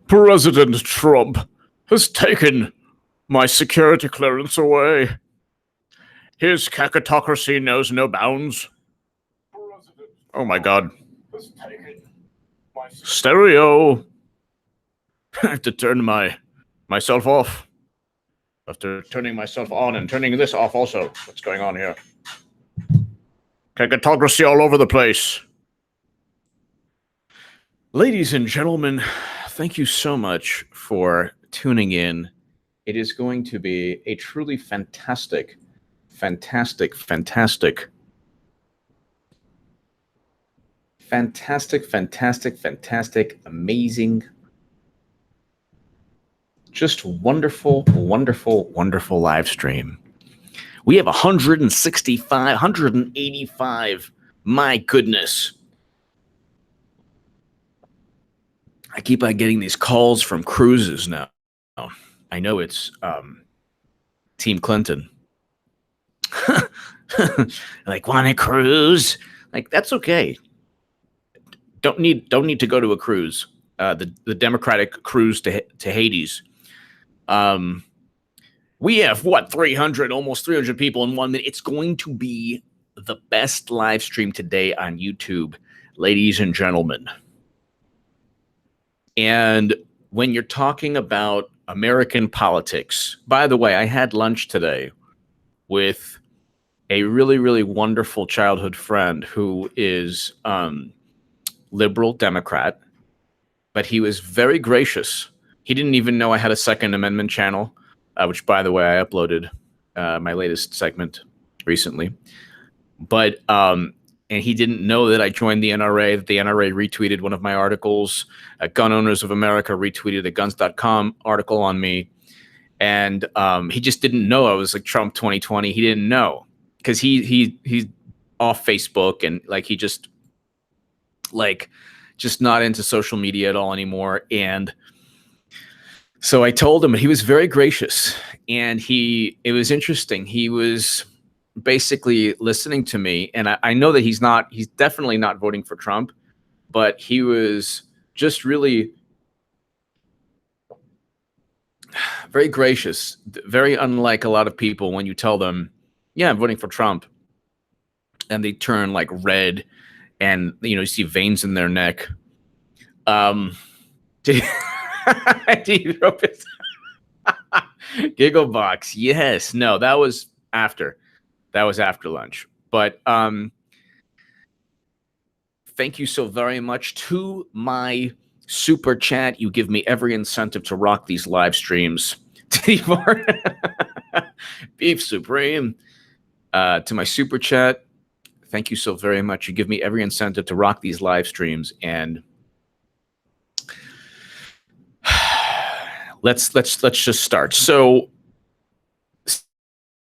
President Trump has taken my security clearance away. His cacotocracy knows no bounds. Oh my God. Stereo. I have to turn myself off. After turning myself on and turning this off also. What's going on here? Cacotocracy all over the place. Ladies and gentlemen, thank you so much for tuning in. It is going to be a truly fantastic, amazing, just wonderful live stream. We have 165, 185. My goodness. I keep on getting these calls from cruises now. I know it's Team Clinton. Like, want a cruise? Like, that's okay. Don't need to go to a cruise. The Democratic cruise to Hades. We have what, almost 300 people in 1 minute. It's going to be the best live stream today on YouTube, ladies and gentlemen. And when you're talking about American politics, by the way, I had lunch today with a really wonderful childhood friend who is liberal Democrat, but he was very gracious. He didn't even know I had a Second Amendment channel, which, by the way, I uploaded my latest segment recently. But and he didn't know that I joined the NRA, that the NRA retweeted one of my articles. Gun Owners of America retweeted a guns.com article on me. And he just didn't know I was like Trump 2020. He didn't know because he's off Facebook and like he just not into social media at all anymore. And so I told him, he was very gracious, and it was interesting. He was basically listening to me, and I know that he's definitely not voting for Trump, but he was just really very gracious, very unlike a lot of people when you tell them, yeah, I'm voting for Trump, and they turn like red, and you see veins in their neck. Giggle box, yes. No, that was after lunch. But thank you so very much to my super chat. You give me every incentive to rock these live streams. Beef Supreme. To my super chat, thank you so very much. You give me every incentive to rock these live streams. And let's just start. So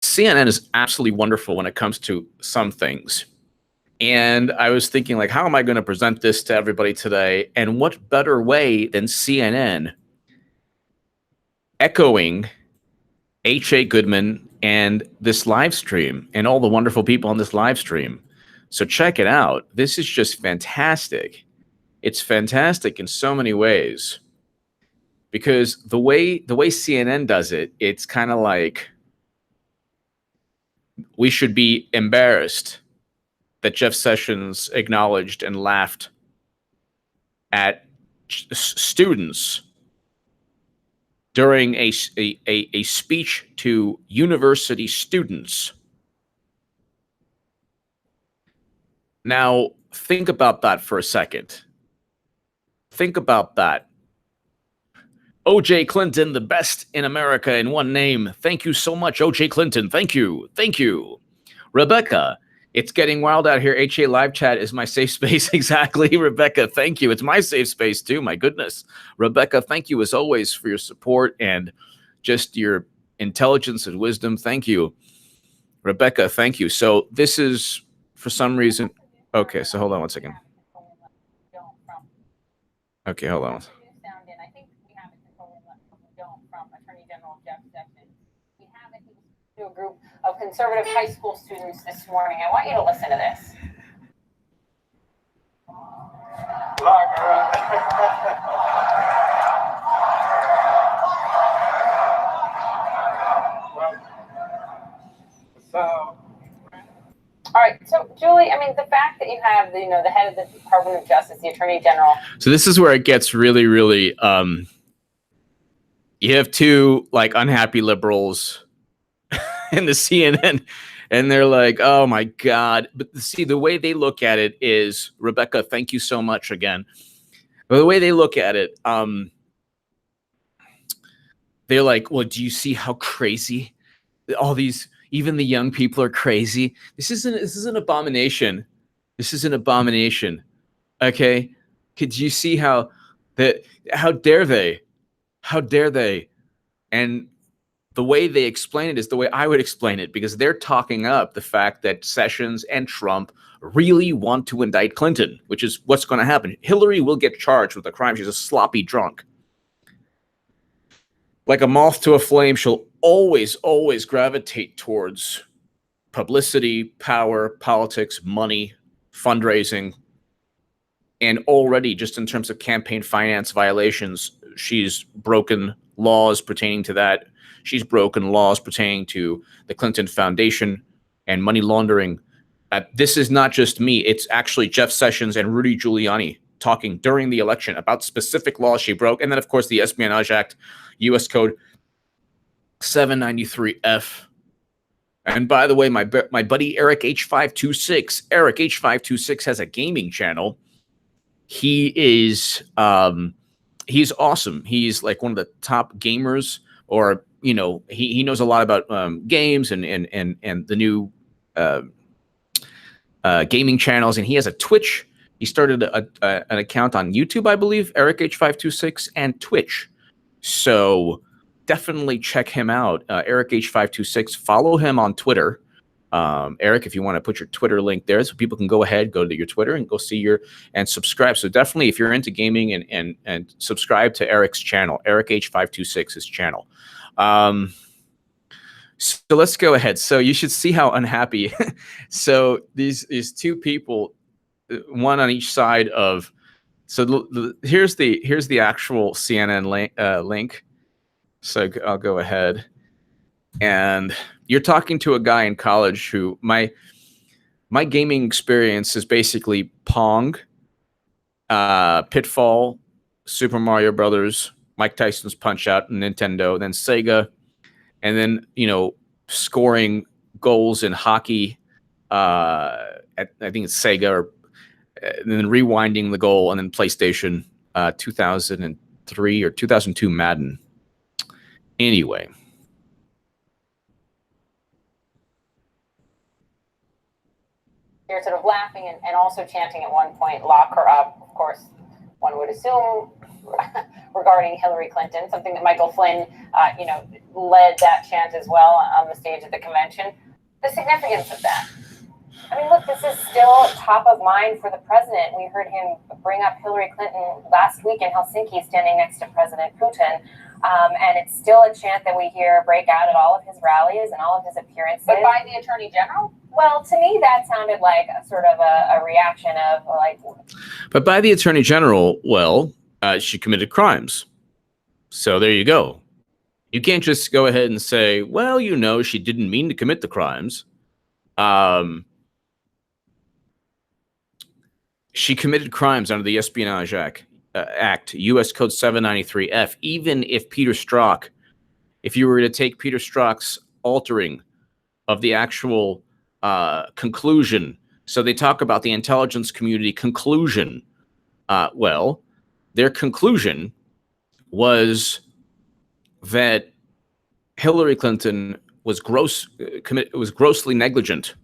CNN is absolutely wonderful when it comes to some things. And I was thinking, like, how am I going to present this to everybody today? And what better way than CNN echoing H.A. Goodman and this live stream and all the wonderful people on this live stream. So check it out. This is just fantastic. It's fantastic in so many ways. Because the way CNN does it, it's kind of like we should be embarrassed that Jeff Sessions acknowledged and laughed at students during a speech to university students. Now, think about that for a second. Think about that. O.J. Clinton, the best in America in one name. Thank you so much, O.J. Clinton. Thank you. Thank you. Rebecca, it's getting wild out here. H.A. Live Chat is my safe space. Exactly, Rebecca. Thank you. It's my safe space, too. My goodness. Rebecca, thank you, as always, for your support and just your intelligence and wisdom. Thank you. Rebecca, thank you. So this is, for some reason... Okay, so hold on one second. Okay, hold on. To a group of conservative high school students this morning. I want you to listen to this. the Attorney General. So this is where it gets really, really, you have two like unhappy liberals in the CNN, and they're like, oh my God. But see, the way they look at it is, Rebecca, thank you so much again. But the way they look at it, they're like, well, do you see how crazy all these, even the young people are crazy? This is an abomination. This is an abomination. Okay. Could you see how dare they? How dare they? And the way they explain it is the way I would explain it, because they're talking up the fact that Sessions and Trump really want to indict Clinton, which is what's going to happen. Hillary will get charged with a crime. She's a sloppy drunk. Like a moth to a flame, she'll always gravitate towards publicity, power, politics, money, fundraising. And already, just in terms of campaign finance violations, she's broken laws pertaining to that. She's broken laws pertaining to the Clinton Foundation and money laundering. This is not just me. It's actually Jeff Sessions and Rudy Giuliani talking during the election about specific laws she broke. And then, of course, the Espionage Act, U.S. Code 793F. And by the way, my buddy Eric H526 has a gaming channel. He is he's awesome. He's like one of the top gamers, or you know, he knows a lot about games and the new gaming channels, and he has a Twitch. He started an account on YouTube, I believe, Eric H526, and Twitch. So definitely check him out, Eric H526. Follow him on Twitter. Eric, if you want to put your Twitter link there so people can go to your Twitter and go see and subscribe. So definitely, if you're into gaming and subscribe to Eric's channel, Eric H526, his channel. So let's go ahead. So you should see how unhappy. So these two people, one on each side of. So here's the actual CNN link. So I'll go ahead. And you're talking to a guy in college who my gaming experience is basically Pong, Pitfall, Super Mario Brothers, Mike Tyson's Punch-Out, Nintendo, then Sega, and then, you know, scoring goals in hockey. I think it's Sega, or and then rewinding the goal, and then PlayStation 2003 or 2002 Madden. Anyway. You're sort of laughing and also chanting at one point, lock her up, of course, one would assume, regarding Hillary Clinton, something that Michael Flynn, led that chant as well on the stage at the convention. The significance of that. I mean, look, this is still top of mind for the president. We heard him bring up Hillary Clinton last week in Helsinki, standing next to President Putin. And it's still a chant that we hear break out at all of his rallies and all of his appearances. But by the Attorney General? Well, to me, that sounded like a sort of a reaction of like. But by the Attorney General, well, she committed crimes. So there you go. You can't just go ahead and say, well, you know, she didn't mean to commit the crimes. She committed crimes under the Espionage Act, U.S. Code 793F. Even if Peter Strzok, if you were to take Peter Strzok's altering of the actual conclusion, so they talk about the intelligence community conclusion. Well, their conclusion was that Hillary Clinton was grossly negligent.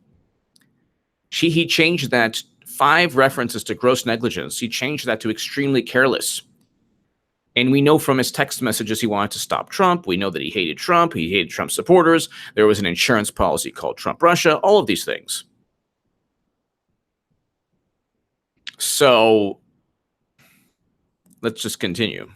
He changed that 5 references to gross negligence. He changed that to extremely careless. And we know from his text messages he wanted to stop Trump. We know that he hated Trump. He hated Trump supporters. There was an insurance policy called Trump Russia. All of these things. So let's just continue.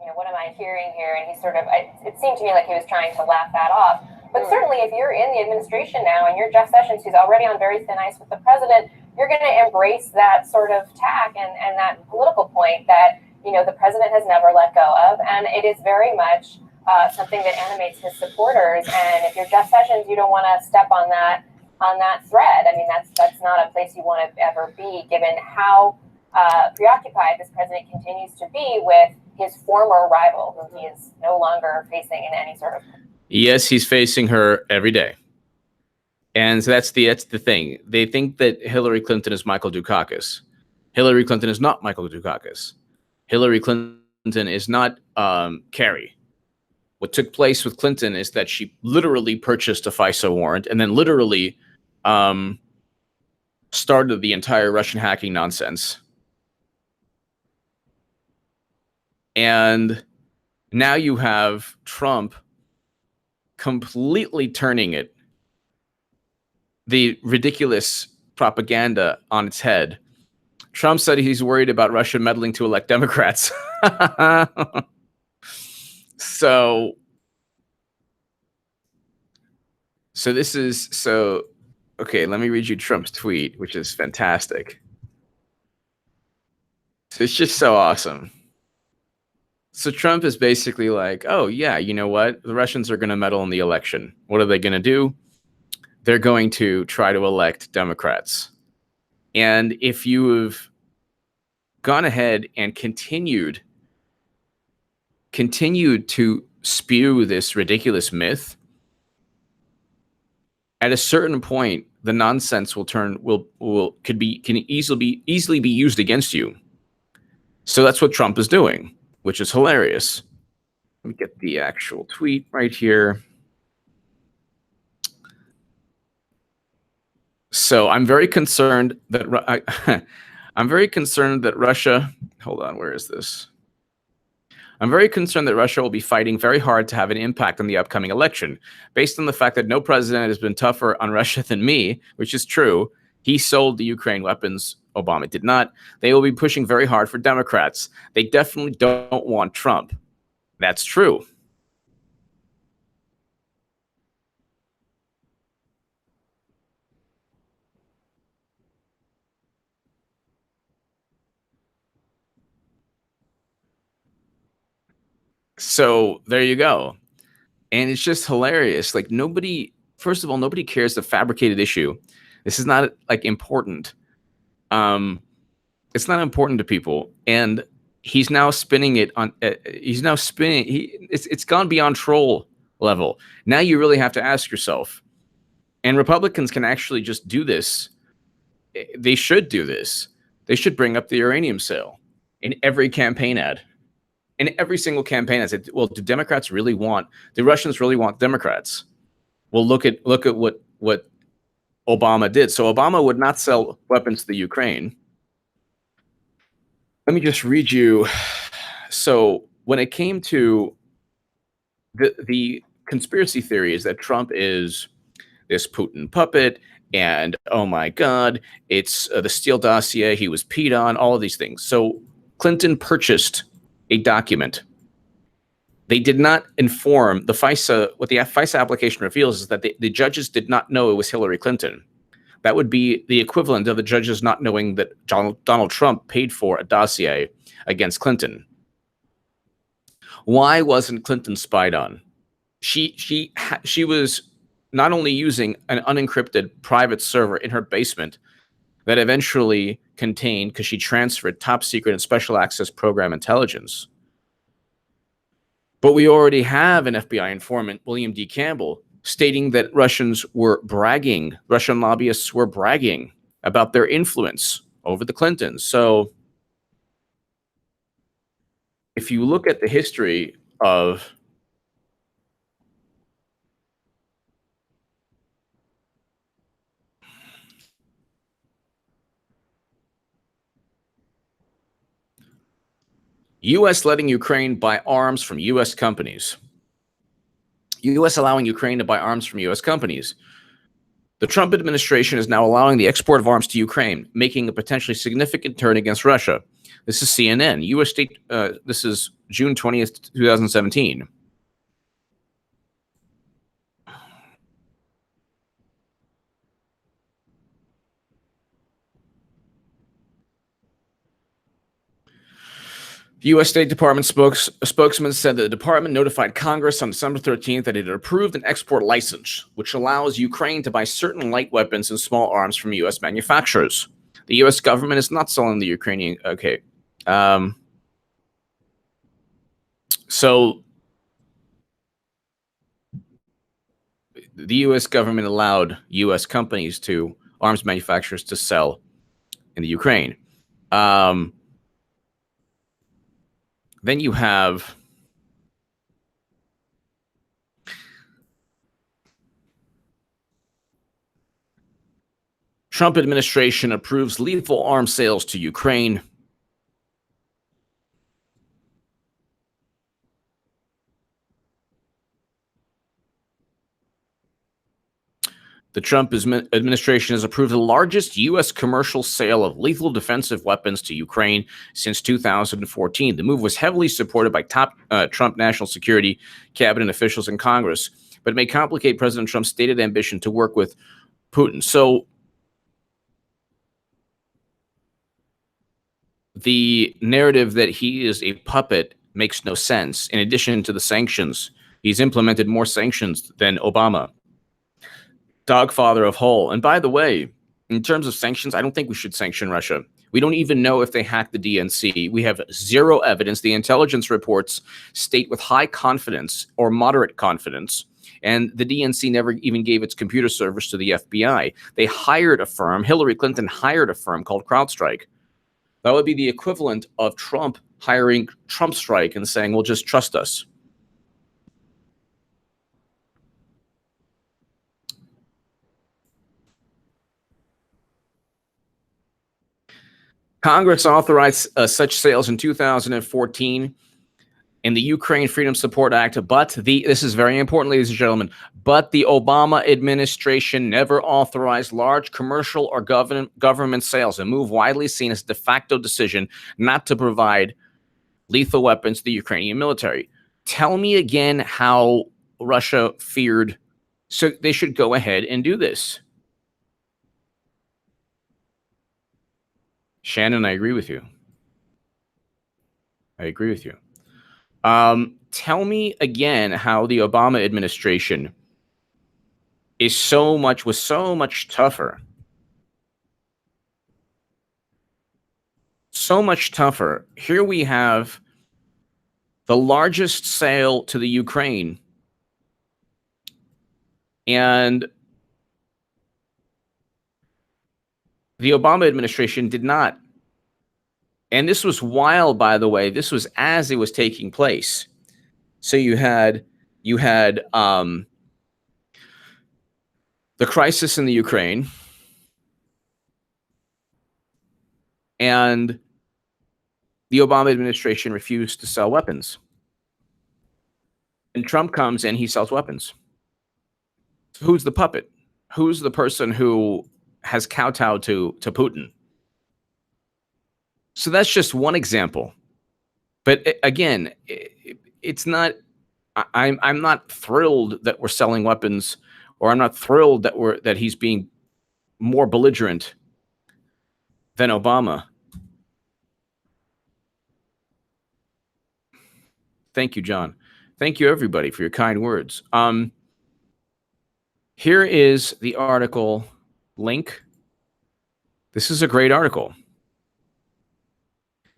You know, what am I hearing here? And he sort of, it seemed to me like he was trying to laugh that off. But certainly if you're in the administration now and you're Jeff Sessions, who's already on very thin ice with the president, you're going to embrace that sort of tack and that political point that, you know, the president has never let go of. And it is very much something that animates his supporters. And if you're Jeff Sessions, you don't want to step on that thread. I mean, that's not a place you want to ever be, given how preoccupied this president continues to be with his former rival, who he is no longer facing in any sort of. Yes, he's facing her every day. And so that's the thing. They think that Hillary Clinton is Michael Dukakis. Hillary Clinton is not Michael Dukakis. Hillary Clinton is not Kerry. What took place with Clinton is that she literally purchased a FISA warrant and then literally started the entire Russian hacking nonsense. And now you have Trump completely turning it, the ridiculous propaganda on its head. Trump said he's worried about Russia meddling to elect Democrats. So this is, okay, let me read you Trump's tweet, which is fantastic. So it's just so awesome. So Trump is basically like, oh yeah, you know what? The Russians are going to meddle in the election. What are they going to do? They're going to try to elect Democrats. And if you have gone ahead and continued to spew this ridiculous myth, at a certain point, the nonsense can easily be used against you. So that's what Trump is doing, which is hilarious. Let me get the actual tweet right here. So I'm very concerned that Russia. Hold on, where is this? I'm very concerned that Russia will be fighting very hard to have an impact on the upcoming election. Based on the fact that no president has been tougher on Russia than me, which is true, he sold the Ukraine weapons, Obama did not. They will be pushing very hard for Democrats. They definitely don't want Trump. That's true. So there you go. And it's just hilarious. Like first of all, nobody cares the fabricated issue. This is not like important. It's not important to people. And he's now spinning it on, it's gone beyond troll level. Now you really have to ask yourself, and Republicans can actually just do this. They should do this. They should bring up the uranium sale in every campaign ad. In every single campaign, I said, well, do Russians really want Democrats? Well, look at what Obama did. So Obama would not sell weapons to the Ukraine. Let me just read you. So when it came to the conspiracy theory is that Trump is this Putin puppet, and oh my God, it's the Steele dossier. He was peed on, all of these things. So Clinton purchased a document. They did not inform the FISA. What the FISA application reveals is that the judges did not know it was Hillary Clinton. That would be the equivalent of the judges not knowing that Donald Trump paid for a dossier against Clinton. Why wasn't Clinton spied on? She was not only using an unencrypted private server in her basement that eventually contained, because she transferred top secret and special access program intelligence. But we already have an FBI informant, William D. Campbell, stating that Russian lobbyists were bragging about their influence over the Clintons. So if you look at the history of U.S. letting Ukraine buy arms from U.S. companies. U.S. allowing Ukraine to buy arms from U.S. companies. The Trump administration is now allowing the export of arms to Ukraine, making a potentially significant turn against Russia. This is CNN. U.S. State. This is June 20th, 2017. The U.S. State Department spokesman said that the department notified Congress on December 13th that it had approved an export license, which allows Ukraine to buy certain light weapons and small arms from U.S. manufacturers. The U.S. government is not selling the Ukrainian. Okay. So the U.S. government allowed U.S. companies to arms manufacturers to sell in the Ukraine. Then you have Trump administration approves lethal arms sales to Ukraine. The Trump administration has approved the largest U.S. commercial sale of lethal defensive weapons to Ukraine since 2014. The move was heavily supported by top Trump national security cabinet officials in Congress, but it may complicate President Trump's stated ambition to work with Putin. So the narrative that he is a puppet makes no sense. In addition to the sanctions, he's implemented more sanctions than Obama. Dogfather of whole. And by the way, in terms of sanctions, I don't think we should sanction Russia. We don't even know if they hacked the DNC. We have zero evidence. The intelligence reports state with high confidence or moderate confidence, and the DNC never even gave its computer servers to the FBI. They hired a firm. Hillary Clinton hired a firm called CrowdStrike. That would be the equivalent of Trump hiring TrumpStrike and saying, well, just trust us. Congress authorized such sales in 2014 in the Ukraine Freedom Support Act, but this is very important, ladies and gentlemen, but the Obama administration never authorized large commercial or government sales, a move widely seen as a de facto decision not to provide lethal weapons to the Ukrainian military. Tell me again how Russia feared, so they should go ahead and do this. Shannon, I agree with you. I agree with you. Tell me again how the Obama administration was so much tougher. So much tougher. Here we have the largest sale to the Ukraine, and the Obama administration did not. And this was while, by the way, this was as it was taking place. So you had the crisis in the Ukraine, and the Obama administration refused to sell weapons. And Trump comes in, he sells weapons. So who's the puppet? Who's the person who has kowtowed to Putin? So that's just one example. But again, it's not, I'm not thrilled that we're selling weapons, or I'm not thrilled that he's being more belligerent than Obama. Thank you, John. Thank you, everybody, for your kind words. Here is the article link. This is a great article.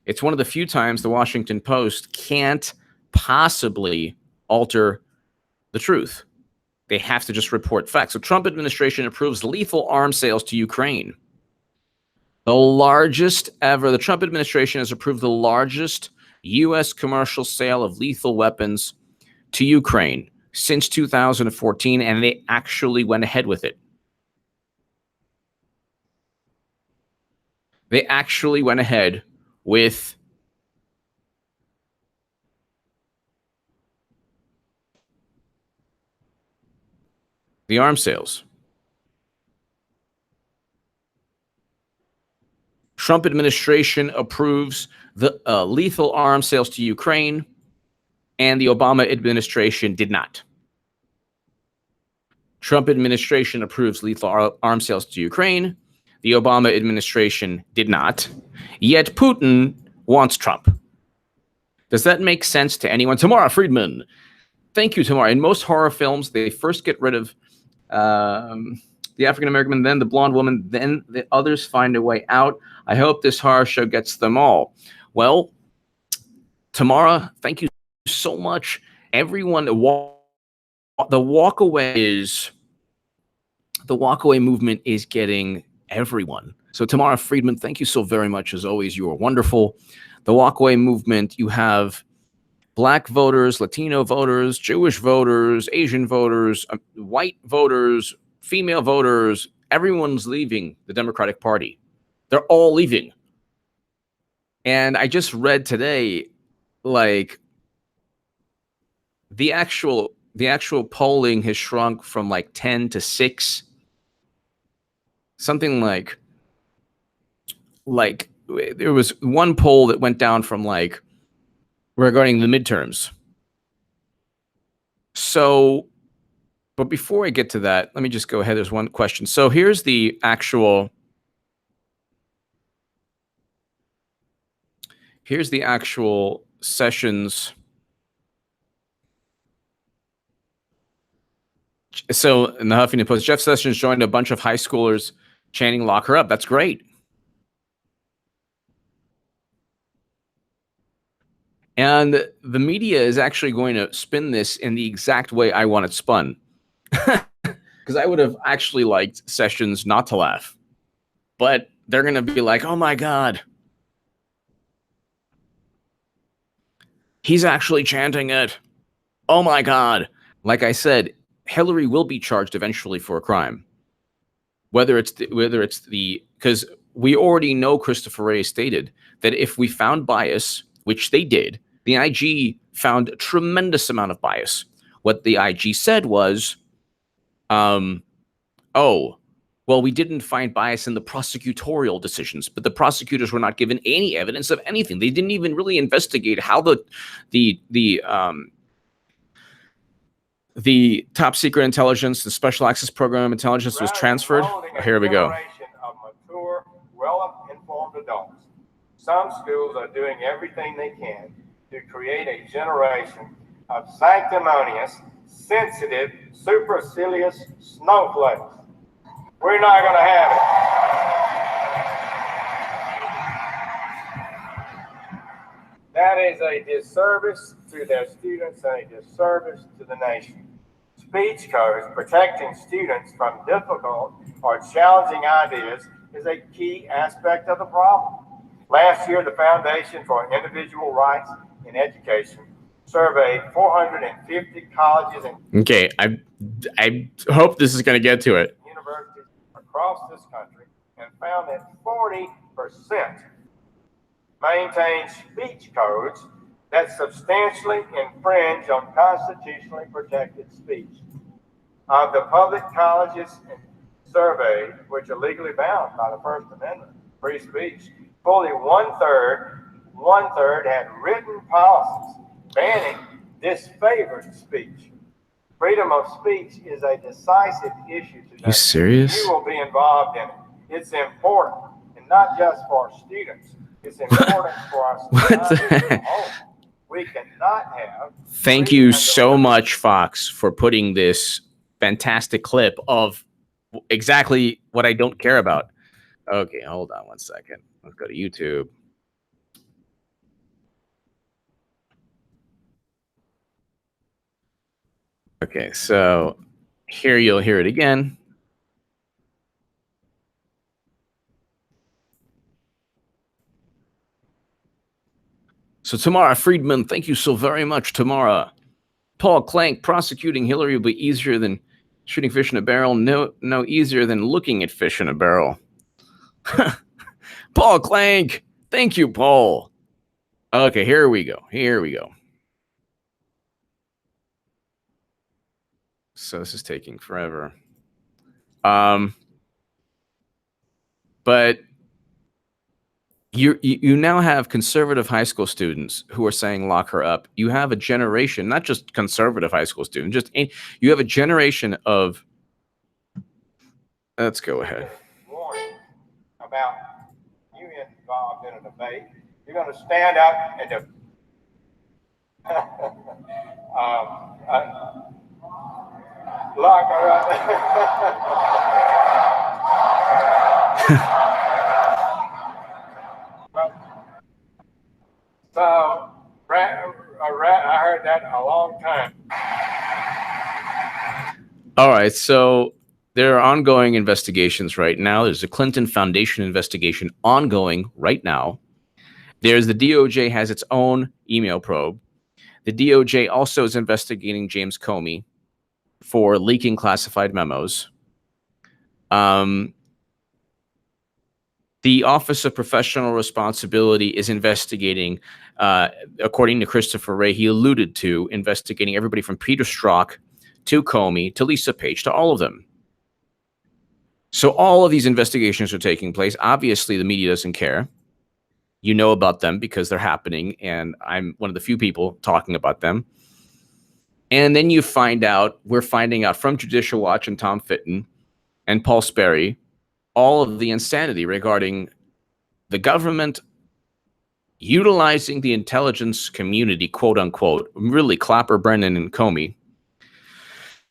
It's one of the few times the Washington Post can't possibly alter the truth. They have to just report facts. So Trump administration approves lethal arms sales to Ukraine. The largest ever. The Trump administration has approved the largest U.S. commercial sale of lethal weapons to Ukraine since 2014, and they actually went ahead with it. They actually went ahead with the arms sales. Trump administration approves the lethal arms sales to Ukraine, and the Obama administration did not. Trump administration approves lethal arms sales to Ukraine. The Obama administration did not. Yet Putin wants Trump. Does that make sense to anyone? Tamara Friedman. Thank you, Tamara. In most horror films, they first get rid of the African-American woman, then the blonde woman, then the others find a way out. I hope this horror show gets them all. Well, Tamara, thank you so much. Everyone, the walkaway movement is getting everyone. So Tamara Friedman, thank you so very much. As always, you are wonderful. The walkaway movement, you have Black voters, Latino voters, Jewish voters, Asian voters, white voters, female voters. Everyone's leaving the Democratic Party. They're all leaving. And I just read today, like, the actual polling has shrunk from like 10 to 6. Something like there was one poll that went down from like regarding the midterms. So, but before I get to that, let me just go ahead. There's one question. So here's the actual Sessions. So in the Huffington Post, Jeff Sessions joined a bunch of high schoolers chanting "Lock her up." That's great. And the media is actually going to spin this in the exact way I want it spun. Because I would have actually liked Sessions not to laugh. But they're going to be like, oh my God, he's actually chanting it. Oh my God. Like I said, Hillary will be charged eventually for a crime. Whether it's because we already know Christopher Wray stated that if we found bias, which they did, the IG found a tremendous amount of bias. What the IG said was, oh, well, we didn't find bias in the prosecutorial decisions, but the prosecutors were not given any evidence of anything. They didn't even really investigate how the top secret intelligence, the special access program intelligence was transferred. Here we go. Of mature, well-informed adults. Some schools are doing everything they can to create a generation of sanctimonious, sensitive, supercilious snowflakes. We're not going to have it. That is a disservice to their students and a disservice to the nation. Speech codes protecting students from difficult or challenging ideas is a key aspect of the problem. Last year, the Foundation for Individual Rights in Education surveyed 450 colleges and I hope this is going to get to it. Universities across this country and found that 40% maintain speech codes that substantially infringe on constitutionally protected speech. Of the public colleges surveyed, which are legally bound by the First Amendment, free speech, fully one-third had written policies banning disfavored speech. Freedom of speech is a decisive issue today. You serious? You will be involved in it. It's important, and not just for students. It's important for our society. We cannot have. Thank you so much, Fox, for putting this fantastic clip of exactly what I don't care about. Okay, hold on one second. Let's go to YouTube. Okay, so here you'll hear it again. So Tamara Friedman, thank you so very much, Tamara. Paul Clank, prosecuting Hillary will be easier than shooting fish in a barrel. No easier than looking at fish in a barrel. Paul Clank, thank you, Paul. Okay, here we go. So this is taking forever. But you now have conservative high school students who are saying lock her up. You have a generation, not just conservative high school students, you have a generation of. Let's go ahead. Warning about you involved in a debate. You're going to stand up and Lock her up. So, I heard that a long time. All right, so there are ongoing investigations right now. There's a Clinton Foundation investigation ongoing right now. There's the DOJ has its own email probe. The DOJ also is investigating James Comey for leaking classified memos. The Office of Professional Responsibility is investigating, according to Christopher Wray, he alluded to investigating everybody from Peter Strzok to Comey to Lisa Page to all of them. So all of these investigations are taking place. Obviously, the media doesn't care. You know about them because they're happening, and I'm one of the few people talking about them. And then you find out, we're finding out from Judicial Watch and Tom Fitton and Paul Sperry, all of the insanity regarding the government utilizing the intelligence community, quote unquote, really Clapper, Brennan, and Comey,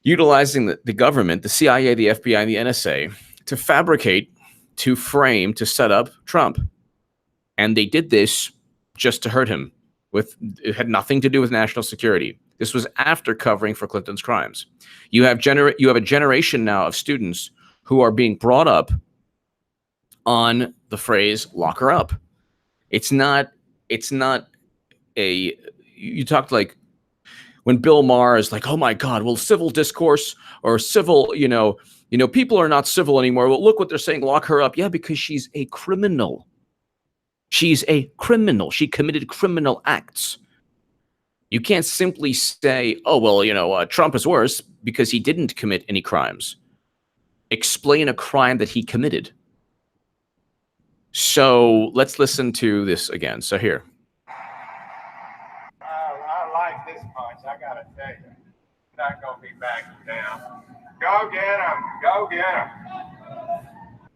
utilizing the government, the CIA, the FBI, and the NSA to fabricate, to frame, to set up Trump. And they did this just to hurt him. It had nothing to do with national security. This was after covering for Clinton's crimes. You have a generation now of students who are being brought up on the phrase "lock her up." It's not a. You talked like when Bill Maher is like, "Oh my God, well, civil discourse or civil, people are not civil anymore." Well, look what they're saying, "Lock her up." Yeah, because she's a criminal. She's a criminal. She committed criminal acts. You can't simply say, "Oh, well, Trump is worse because he didn't commit any crimes." Explain a crime that he committed. So let's listen to this again. So here. I like this punch. I got to tell you. Not going to be backing down. Go get him. Go get him.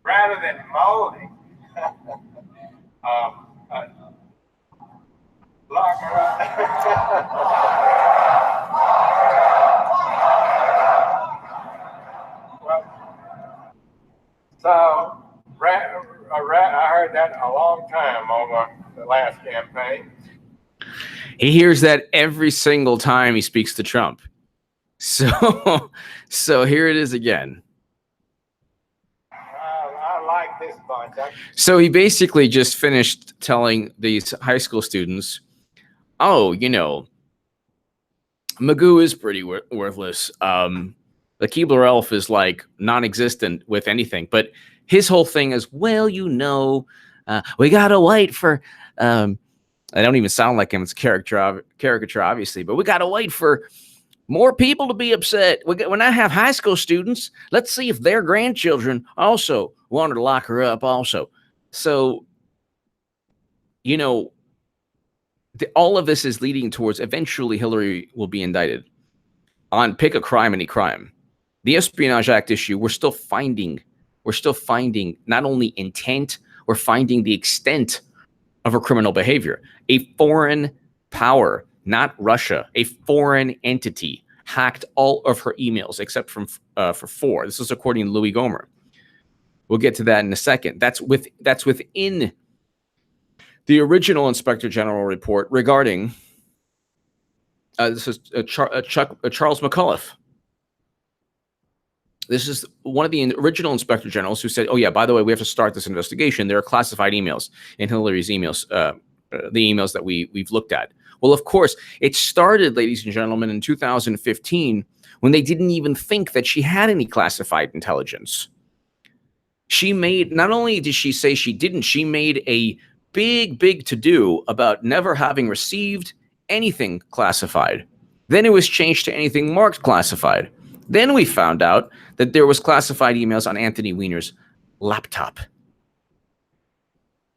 Rather than molding. Lock her up. Well, so, I heard that a long time over the last campaign. He hears that every single time he speaks to Trump. So here it is again. I like this bunch. So he basically just finished telling these high school students, "Oh, Magoo is pretty worthless. The Keebler elf is like non-existent with anything." But his whole thing is, well, we gotta wait for. I don't even sound like him. It's caricature, obviously, but we gotta wait for more people to be upset. When I have high school students, let's see if their grandchildren also wanted to lock her up. Also, so all of this is leading towards eventually Hillary will be indicted on pick a crime, any crime. The Espionage Act issue, we're still finding not only intent, we're finding the extent of her criminal behavior. A foreign power, not Russia, a foreign entity hacked all of her emails except for 4. This is according to Louis Gohmert. We'll get to that in a second. That's within the original Inspector General report regarding this is Charles McAuliffe. This is one of the original Inspector Generals who said, "Oh yeah, by the way, we have to start this investigation. There are classified emails in Hillary's emails, the emails that we've looked at." Well, of course, it started, ladies and gentlemen, in 2015 when they didn't even think that she had any classified intelligence. Not only did she say she didn't, she made a big to-do about never having received anything classified. Then it was changed to anything marked classified. Then we found out that there was classified emails on Anthony Weiner's laptop.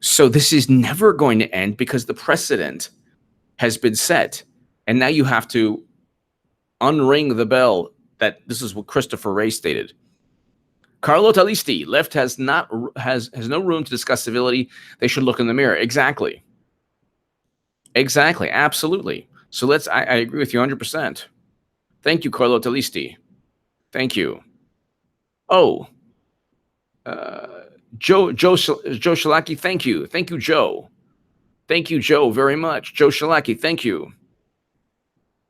So this is never going to end because the precedent has been set. And now you have to unring the bell that this is what Christopher Wray stated. Carlo Talisti, left has no room to discuss civility. They should look in the mirror. Exactly. Absolutely. So I agree with you 100%. Thank you, Carlo Talisti. Thank you. Oh, Joe Shalaki, thank you. Thank you, Joe. Thank you, Joe, very much. Joe Shalaki, thank you.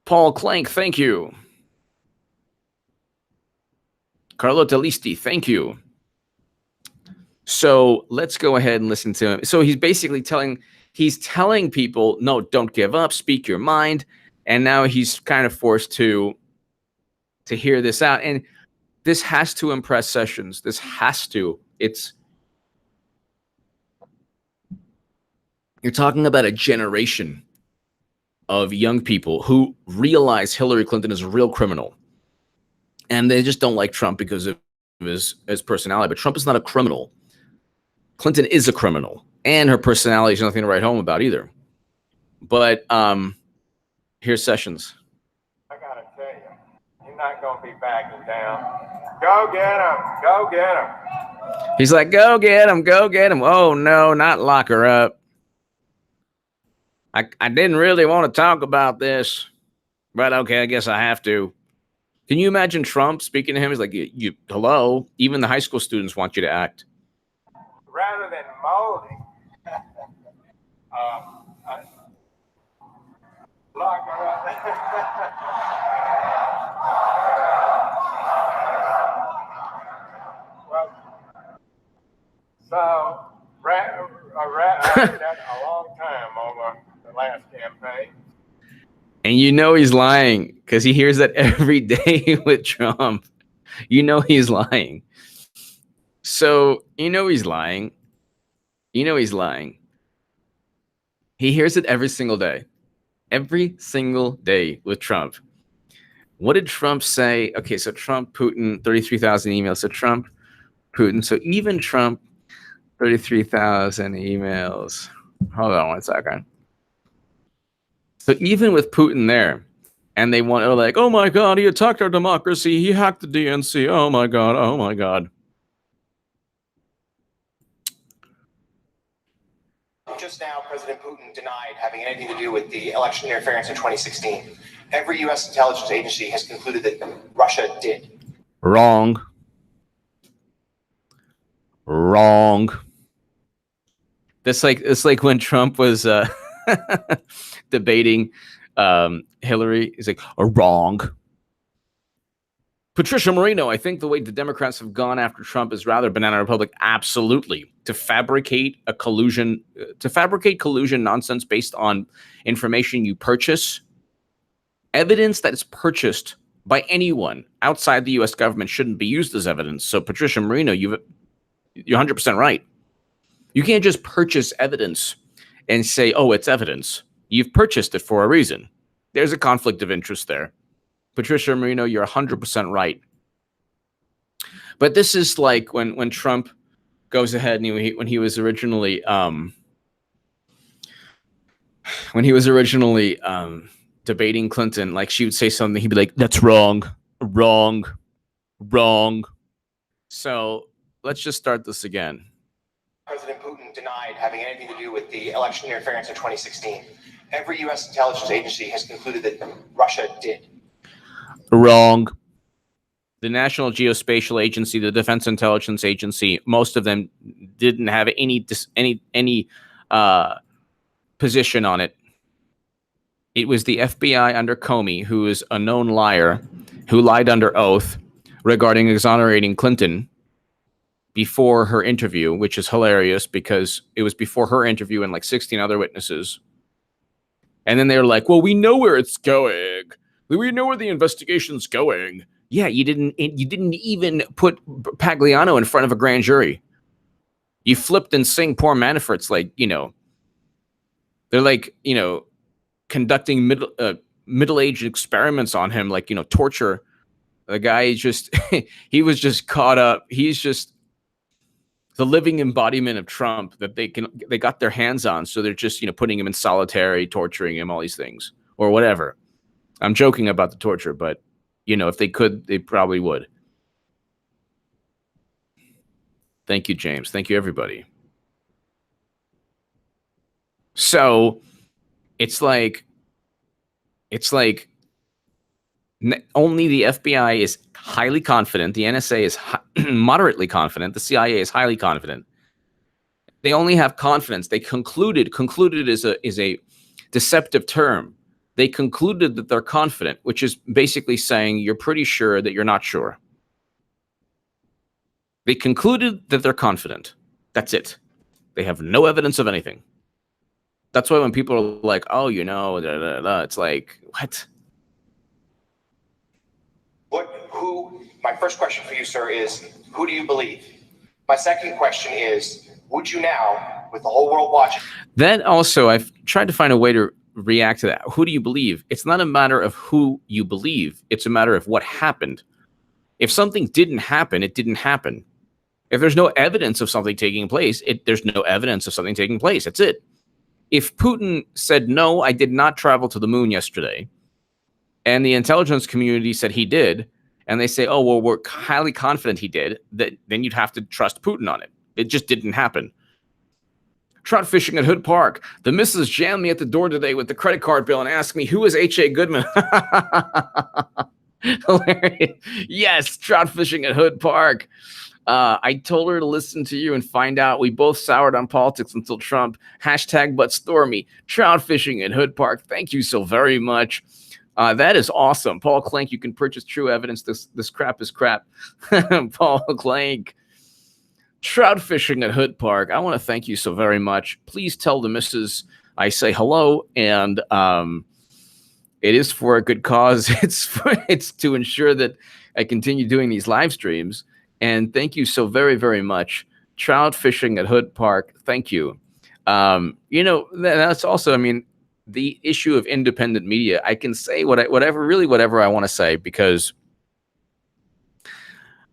Paul Clank, thank you. Carlota Listi, thank you. So let's go ahead and listen to him. So he's basically telling people, no, don't give up, speak your mind. And now he's kind of forced to hear this out. And this has to impress Sessions. This has to. You're talking about a generation of young people who realize Hillary Clinton is a real criminal. And they just don't like Trump because of his personality. But Trump is not a criminal. Clinton is a criminal. And her personality is nothing to write home about either. But here's Sessions. I got to tell you, you're not going to be backing down. Go get him. Go get him. He's like, go get him. Go get him. Oh, no, not lock her up. I didn't really want to talk about this. But okay, I guess I have to. Can you imagine Trump speaking to him? He's like, hello, even the high school students want you to act. Rather than molding, lock her up. Well, so, I did that a long time over the last campaign. And you know he's lying because he hears that every day with Trump. You know he's lying. So, you know he's lying. You know he's lying. He hears it every single day. Every single day with Trump. What did Trump say? Okay, so Trump, Putin, 33,000 emails. So Trump, Putin. So even Trump, 33,000 emails. Hold on one second. So even with Putin there, and they want to like, oh my God, he attacked our democracy. He hacked the DNC. Oh my God. Oh my God. Just now, President Putin denied having anything to do with the election interference in 2016. Every U.S. intelligence agency has concluded that Russia did. Wrong. Wrong. It's like when Trump was debating Hillary. He's like, wrong. Patricia Moreno, I think the way the Democrats have gone after Trump is rather banana republic. Absolutely. To fabricate collusion nonsense based on information you purchase, evidence that is purchased by anyone outside the U.S. government shouldn't be used as evidence. So Patricia Moreno, you're 100% right. You can't just purchase evidence and say, oh, it's evidence. You've purchased it for a reason. There's a conflict of interest there. Patricia Moreno, you're 100% right. But this is like when Trump goes ahead and when he was originally debating Clinton, like she would say something, he'd be like, that's wrong, wrong, wrong. So let's just start this again. President Putin denied having anything to do with the election interference in 2016. Every U.S. intelligence agency has concluded that Russia did. Wrong. The National Geospatial Agency, the Defense Intelligence Agency, most of them didn't have any position on it. It was the FBI under Comey, who is a known liar, who lied under oath regarding exonerating Clinton before her interview, which is hilarious because it was before her interview and like 16 other witnesses. And then they were like, well, we know where it's going. We know where the investigation's going. Yeah, you didn't even put Pagliano in front of a grand jury. You flipped and sing poor Manafort's like, they're like, conducting middle-aged experiments on him, like, torture. The guy just, he was just caught up. He's just the living embodiment of Trump that they got their hands on. So they're just, putting him in solitary, torturing him, all these things or whatever. I'm joking about the torture, but if they could, they probably would. Thank you, James. Thank you, everybody. So it's like only the FBI is highly confident. The NSA is moderately confident. The CIA is highly confident. They only have confidence. They concluded is a deceptive term. They concluded that they're confident, which is basically saying you're pretty sure that you're not sure. They concluded that they're confident. That's it. They have no evidence of anything. That's why when people are like, oh, you know, it's like, what? My first question for you, sir, is who do you believe? My second question is, would you now, with the whole world watching? Then also, I've tried to find a way to react to that. Who do you believe? It's not a matter of who you believe. It's a matter of what happened. If something didn't happen, it didn't happen. If there's no evidence of something taking place, there's no evidence of something taking place. That's it. If Putin said, no, I did not travel to the moon yesterday, and the intelligence community said he did, and they say, oh, well, we're highly confident he did, then you'd have to trust Putin on it. It just didn't happen. Trout fishing at Hood Park. The missus jammed me at the door today with the credit card bill and asked me, who is H.A. Goodman? Hilarious. Yes, trout fishing at Hood Park. I told her to listen to you and find out. We both soured on politics until Trump. #ButStormy. Trout fishing at Hood Park. Thank you so very much. That is awesome. Paul Clank, you can purchase true evidence. This crap is crap. Paul Clank. Trout fishing at Hood Park. I want to thank you so very much. Please tell the missus I say hello, and it is for a good cause. It's to ensure that I continue doing these live streams. And thank you so very, very much. Trout fishing at Hood Park. Thank you. You know, that's also, I mean, the issue of independent media. I can say whatever I want to say because,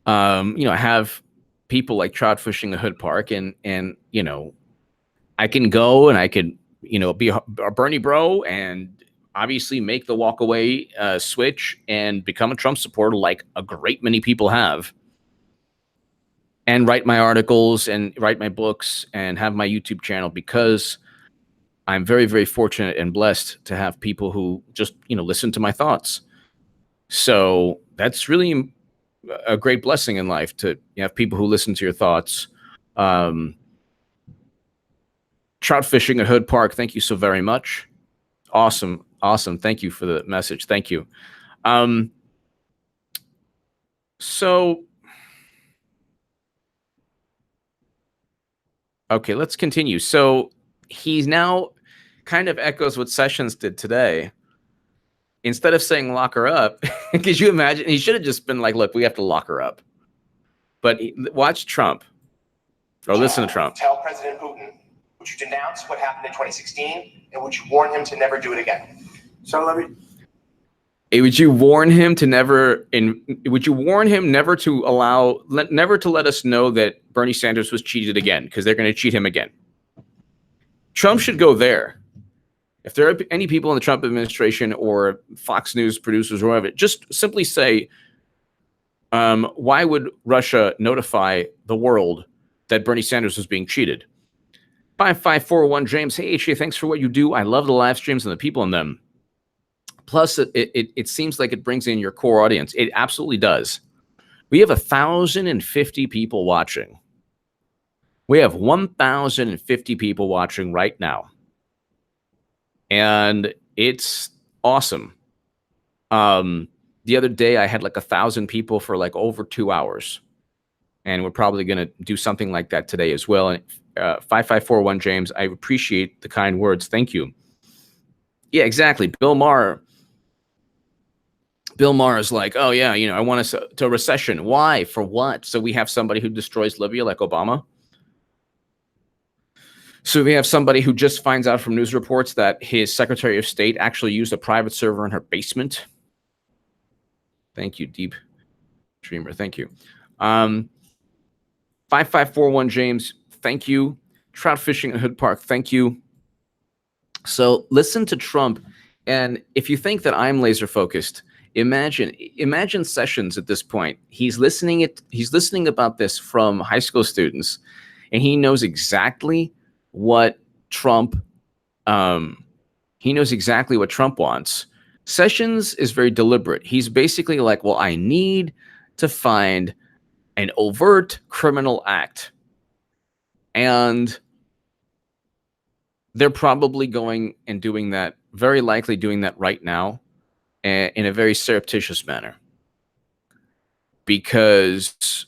you know, I have people like trout fishing at Hood Park, and you know, I can go and I could, you know, be a Bernie bro and obviously make the walkaway switch and become a Trump supporter like a great many people have, and write my articles and write my books and have my YouTube channel because I'm very, very fortunate and blessed to have people who just, you know, listen to my thoughts. So that's really a great blessing in life to have people who listen to your thoughts. Trout fishing at Hood Park. Thank you so very much. Awesome. Awesome. Thank you for the message. Thank you. So, okay, let's continue. So he's now kind of echoes what Sessions did today. Instead of saying lock her up, could you imagine? He should have just been like, look, we have to lock her up. But watch Trump. Or listen to Trump. Tell President Putin, would you denounce what happened in 2016? And would you warn him to never do it again? So let me. Would you warn him to never let us know that Bernie Sanders was cheated again? Because they're going to cheat him again. Trump should go there. If there are any people in the Trump administration or Fox News producers or whatever, just simply say, why would Russia notify the world that Bernie Sanders was being cheated? 5541 James, hey, HA, thanks for what you do. I love the live streams and the people in them. Plus, it seems like it brings in your core audience. It absolutely does. We have 1,050 people watching. We have 1,050 people watching right now. And it's awesome. The other day, I had like 1,000 people for like over 2 hours. And we're probably going to do something like that today as well. And 5541 James, I appreciate the kind words. Thank you. Yeah, exactly. Bill Maher is like, oh, yeah, you know, I want us to a recession. Why? For what? So we have somebody who destroys Libya like Obama? So we have somebody who just finds out from news reports that his Secretary of State actually used a private server in her basement. Thank you, Deep Dreamer. Thank you. 5541 James, thank you. Trout fishing at Hood Park, thank you. So listen to Trump, and if you think that I'm laser focused, imagine Sessions at this point. He's listening about this from high school students, and he knows exactly what Trump wants. Sessions is very deliberate. He's basically like, well, I need to find an overt criminal act. And they're probably going and doing that, very likely doing that right now in a very surreptitious manner. Because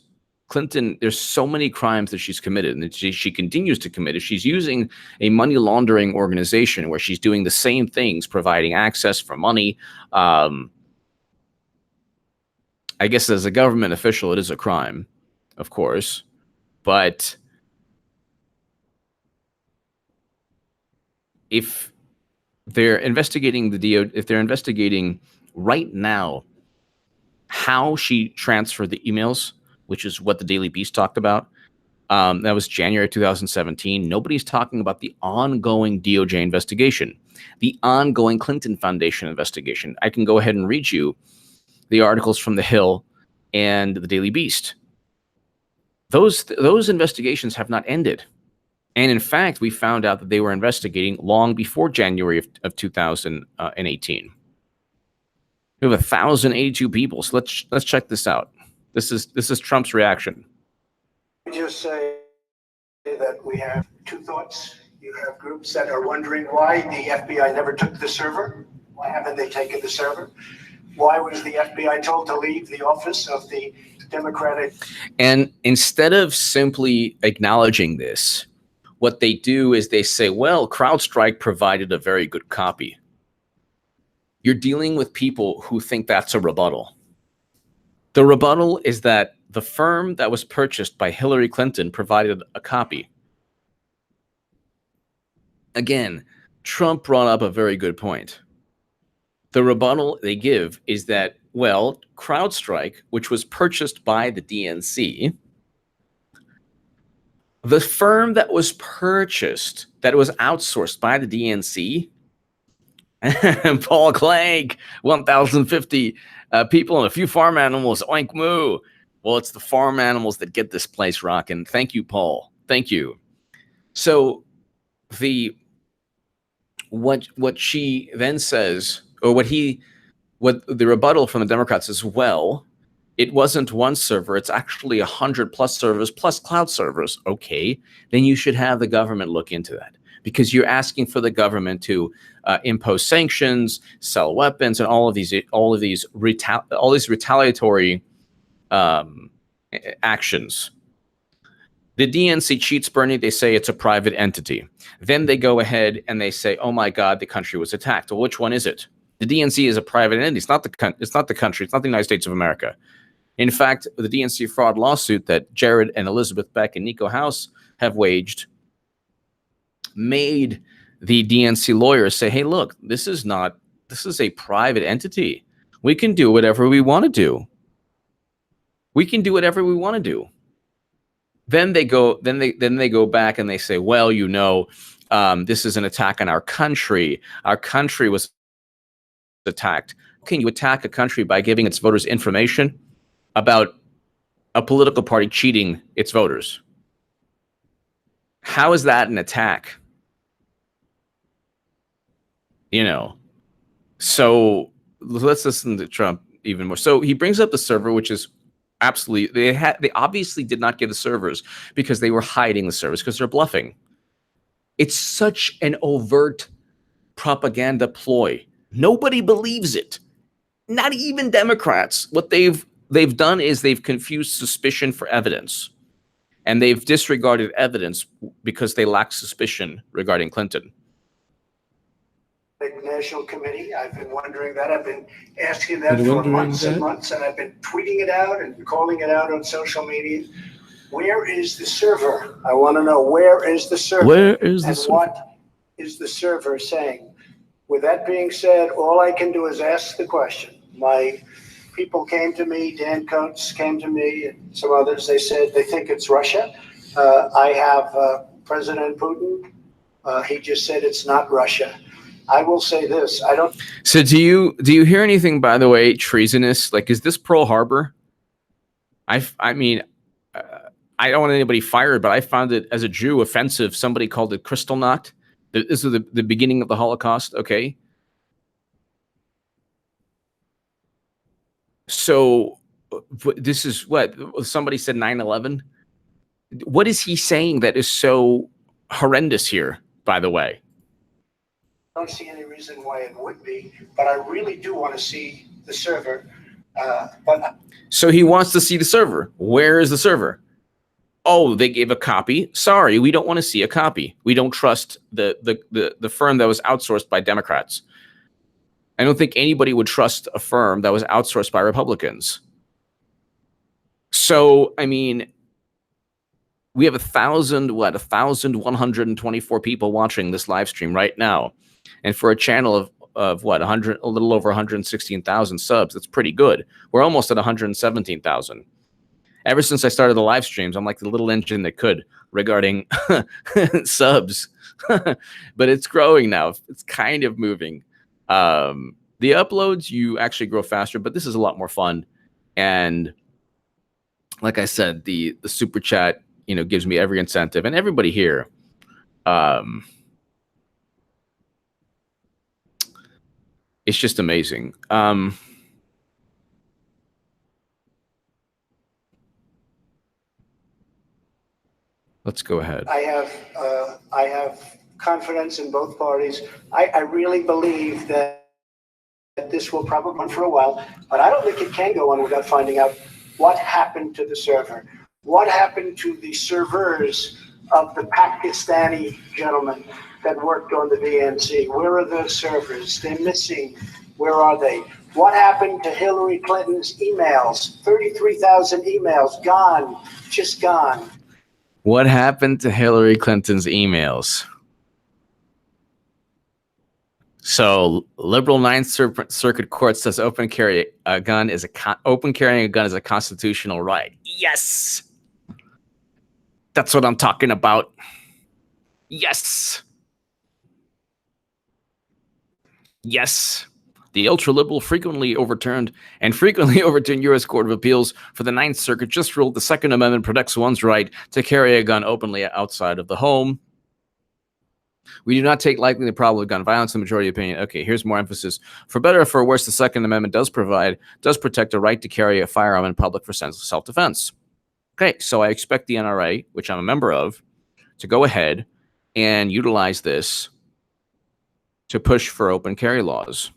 Clinton, there's so many crimes that she's committed and that she continues to commit. She's using a money laundering organization where she's doing the same things, providing access for money. I guess as a government official, it is a crime, of course, but if they're investigating if they're investigating right now how she transferred the emails, which is what the Daily Beast talked about, that was January 2017. Nobody's talking about the ongoing DOJ investigation, the ongoing Clinton Foundation investigation. I can go ahead and read you the articles from The Hill and the Daily Beast. Those investigations have not ended. And in fact, we found out that they were investigating long before January of 2018. We have 1,082 people. So let's check this out. This is Trump's reaction. Just say that we have two thoughts. You have groups that are wondering why the FBI never took the server. Why haven't they taken the server? Why was the FBI told to leave the office of the Democratic? And instead of simply acknowledging this, what they do is they say, well, CrowdStrike provided a very good copy. You're dealing with people who think that's a rebuttal. The rebuttal is that the firm that was purchased by Hillary Clinton provided a copy. Again, Trump brought up a very good point. The rebuttal they give is that, well, CrowdStrike, which was purchased by the DNC, the firm that was purchased, that was outsourced by the DNC, Paul Clegg, 1,050 people and a few farm animals, oink moo. Well, it's the farm animals that get this place rocking. Thank you, Paul. Thank you. So what she then says, or what the rebuttal from the Democrats is, well, it wasn't one server, it's actually 100 plus servers plus cloud servers. Okay, then you should have the government look into that, because you're asking for the government to impose sanctions, sell weapons, and all of these retaliatory actions. The DNC cheats, Bernie. They say it's a private entity. Then they go ahead and they say, "Oh my God, the country was attacked." Well, which one is it? The DNC is a private entity. It's not the country. It's not the United States of America. In fact, the DNC fraud lawsuit that Jared and Elizabeth Beck and Nico House have waged made the DNC lawyers say, hey, look, this is a private entity. We can do whatever we want to do. We can do whatever we want to do. Then they go back and they say, well, this is an attack on our country. Our country was attacked. Can you attack a country by giving its voters information about a political party cheating its voters? How is that an attack? So let's listen to Trump even more. So he brings up the server, which is absolutely, they obviously did not give the servers because they were hiding the servers because they're bluffing. It's such an overt propaganda ploy. Nobody believes it. Not even Democrats. What they've done is they've confused suspicion for evidence. And they've disregarded evidence because they lack suspicion regarding Clinton. National Committee. I've been wondering that. I've been asking that for months and months, and I've been tweeting it out and calling it out on social media. Where is the server? I want to know, where is the server? Where is the server? What is the server saying? With that being said, all I can do is ask the question. My people came to me, Dan Coates came to me, and some others. They said they think it's Russia. I have President Putin. He just said it's not Russia. I will say this. I don't. So do you hear anything, by the way, treasonous? Like, is this Pearl Harbor? I mean, I don't want anybody fired, but I found it as a Jew offensive. Somebody called it Kristallnacht. This is the beginning of the Holocaust. Okay. So this is what somebody said 9/11. What is he saying that is so horrendous here, by the way? I don't see any reason why it would be, but I really do want to see the server. So he wants to see the server. Where is the server? Oh, they gave a copy. Sorry, we don't want to see a copy. We don't trust the firm that was outsourced by Democrats. I don't think anybody would trust a firm that was outsourced by Republicans. So, I mean, we have 1,124 people watching this live stream right now. And for a channel of what, a little over 116,000 subs, that's pretty good. We're almost at 117,000. Ever since I started the live streams, I'm like the little engine that could regarding subs. But it's growing now. It's kind of moving. The uploads, you actually grow faster, but this is a lot more fun. And like I said, the super chat, gives me every incentive, and everybody here. It's just amazing. Let's go ahead. I have confidence in both parties. I really believe that this will probably run for a while, but I don't think it can go on without finding out what happened to the server. What happened to the servers of the Pakistani gentlemen that worked on the VNC? Where are the servers? They're missing. Where are they? What happened to Hillary Clinton's emails? 33,000 emails gone, just gone. What happened to Hillary Clinton's emails? So, liberal Ninth Circuit Court says carrying a gun is a constitutional right. Yes, that's what I'm talking about. Yes, yes. The ultra-liberal frequently overturned U.S. Court of Appeals for the Ninth Circuit just ruled the Second Amendment protects one's right to carry a gun openly outside of the home. We do not take lightly the problem of gun violence, the majority opinion. Okay, here's more emphasis. For better or for worse, the Second Amendment does protect a right to carry a firearm in public for self-defense. Okay, so I expect the NRA, which I'm a member of, to go ahead and utilize this to push for open carry laws.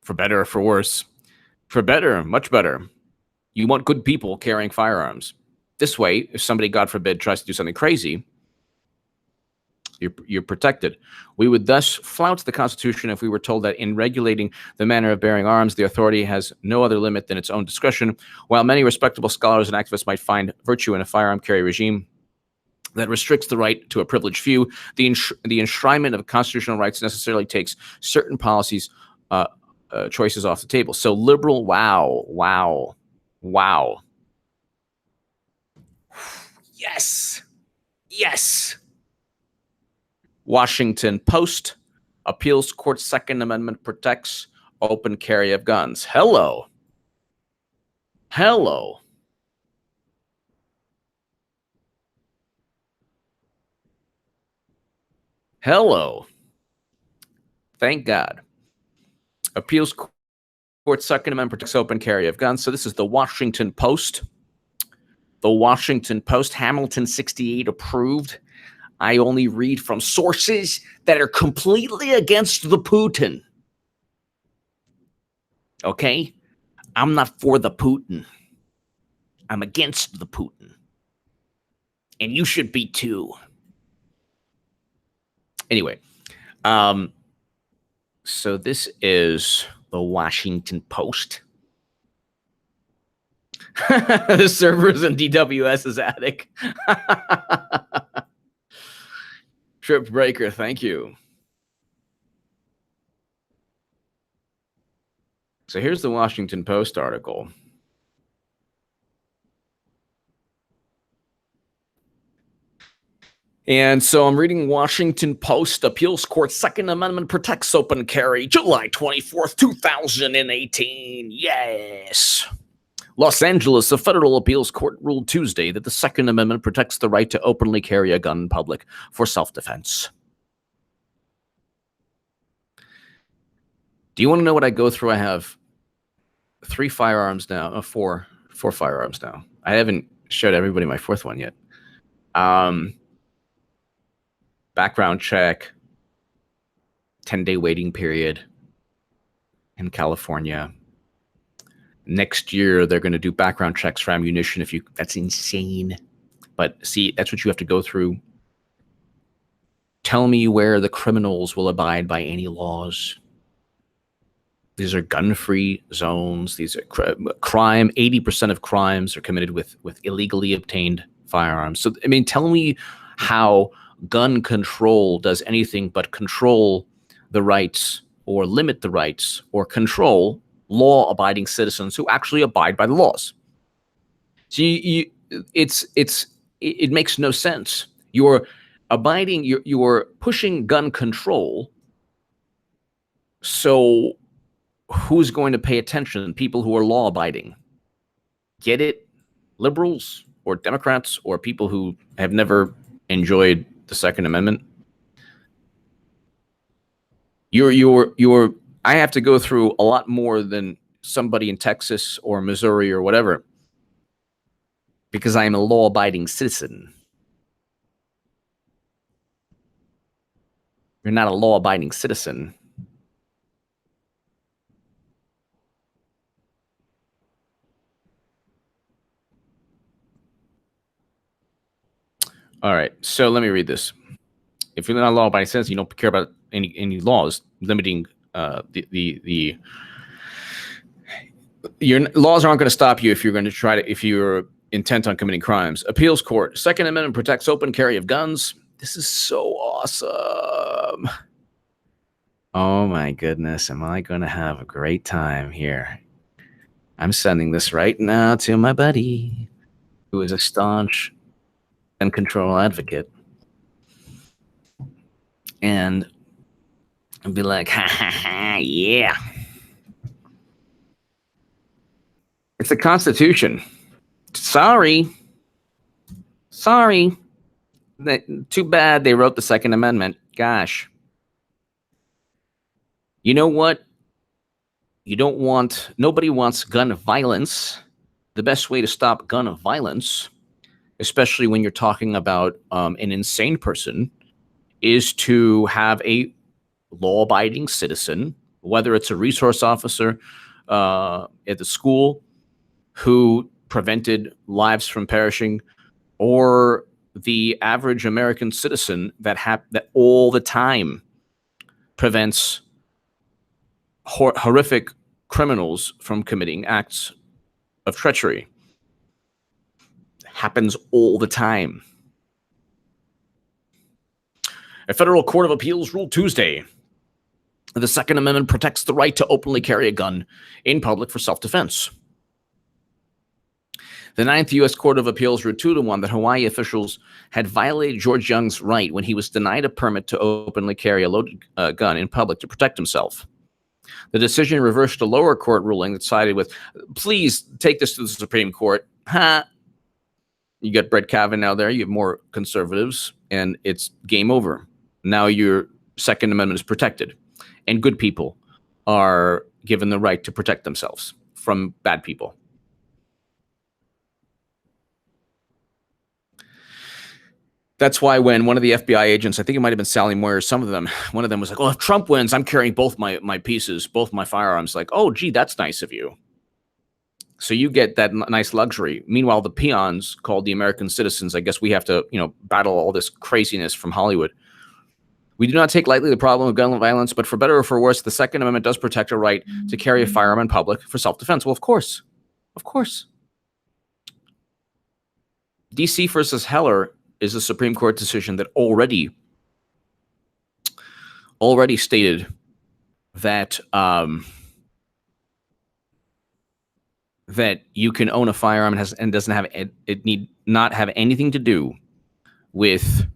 For better or for worse. For better, much better. You want good people carrying firearms. This way, if somebody, God forbid, tries to do something crazy, you're protected. We would thus flout the Constitution if we were told that in regulating the manner of bearing arms, the authority has no other limit than its own discretion. While many respectable scholars and activists might find virtue in a firearm carry regime that restricts the right to a privileged few, the enshrinement of constitutional rights necessarily takes certain policies choices off the table. So liberal, wow. Yes. Washington Post, appeals court Second Amendment protects open carry of guns. Hello. Thank God. Appeals court Second Amendment protects open carry of guns. So this is the Washington Post. The Washington Post, Hamilton 68 approved. I only read from sources that are completely against the Putin. Okay? I'm not for the Putin. I'm against the Putin. And you should be too. Anyway, so this is the Washington Post. The servers in DWS's attic. Trip breaker, thank you. So here's the Washington Post article. And so I'm reading Washington Post, appeals court Second Amendment protects open carry, July 24th, 2018. Yes. Los Angeles, a federal appeals court ruled Tuesday that the Second Amendment protects the right to openly carry a gun in public for self-defense. Do you want to know what I go through? I have 3 firearms now, 4 firearms now. I haven't showed everybody my 4th one yet. Background check, 10-day waiting period in California. Next year, they're going to do background checks for ammunition. That's insane. But see, that's what you have to go through. Tell me where the criminals will abide by any laws. These are gun-free zones. These are crime. 80% of crimes are committed with illegally obtained firearms. So, I mean, tell me how gun control does anything but control the rights or limit the rights or control law-abiding citizens who actually abide by the laws. So it makes no sense. You're pushing gun control. So who's going to pay attention? People who are law-abiding. Get it? Liberals or Democrats or people who have never enjoyed the Second Amendment? I have to go through a lot more than somebody in Texas or Missouri or whatever because I am a law-abiding citizen. You're not a law-abiding citizen. All right, so let me read this. If you're not a law-abiding citizen, you don't care about any laws limiting your laws aren't going to stop you if you're intent on committing crimes. Appeals court. Second Amendment protects open carry of guns. This is so awesome. Oh my goodness, am I going to have a great time here? I'm sending this right now to my buddy, who is a staunch gun control advocate. And I'll be like, ha ha ha, yeah. It's the Constitution. Sorry. Too bad they wrote the Second Amendment. Gosh. You know what? Nobody wants gun violence. The best way to stop gun violence, especially when you're talking about an insane person, is to have a law-abiding citizen, whether it's a resource officer at the school who prevented lives from perishing, or the average American citizen that all the time prevents horrific criminals from committing acts of treachery. Happens all the time. A federal court of appeals ruled Tuesday the Second Amendment protects the right to openly carry a gun in public for self-defense. The Ninth U.S. Court of Appeals ruled 2-1 that Hawaii officials had violated George Young's right when he was denied a permit to openly carry a loaded gun in public to protect himself. The decision reversed a lower court ruling that sided with, please take this to the Supreme Court. You got Brett Kavanaugh there, you have more conservatives, and it's game over. Now your Second Amendment is protected, and good people are given the right to protect themselves from bad people. That's why when one of the FBI agents, I think it might have been Sally Moyer, one of them was like, oh, if Trump wins, I'm carrying both my pieces, both my firearms. Like, oh, gee, that's nice of you. So you get that nice luxury. Meanwhile, the peons called the American citizens, I guess we have to, battle all this craziness from Hollywood. We do not take lightly the problem of gun violence, but for better or for worse, the Second Amendment does protect a right to carry a firearm in public for self-defense. Well, of course. Of course. DC versus Heller is a Supreme Court decision that already stated that that you can own a firearm and doesn't have it need not have anything to do with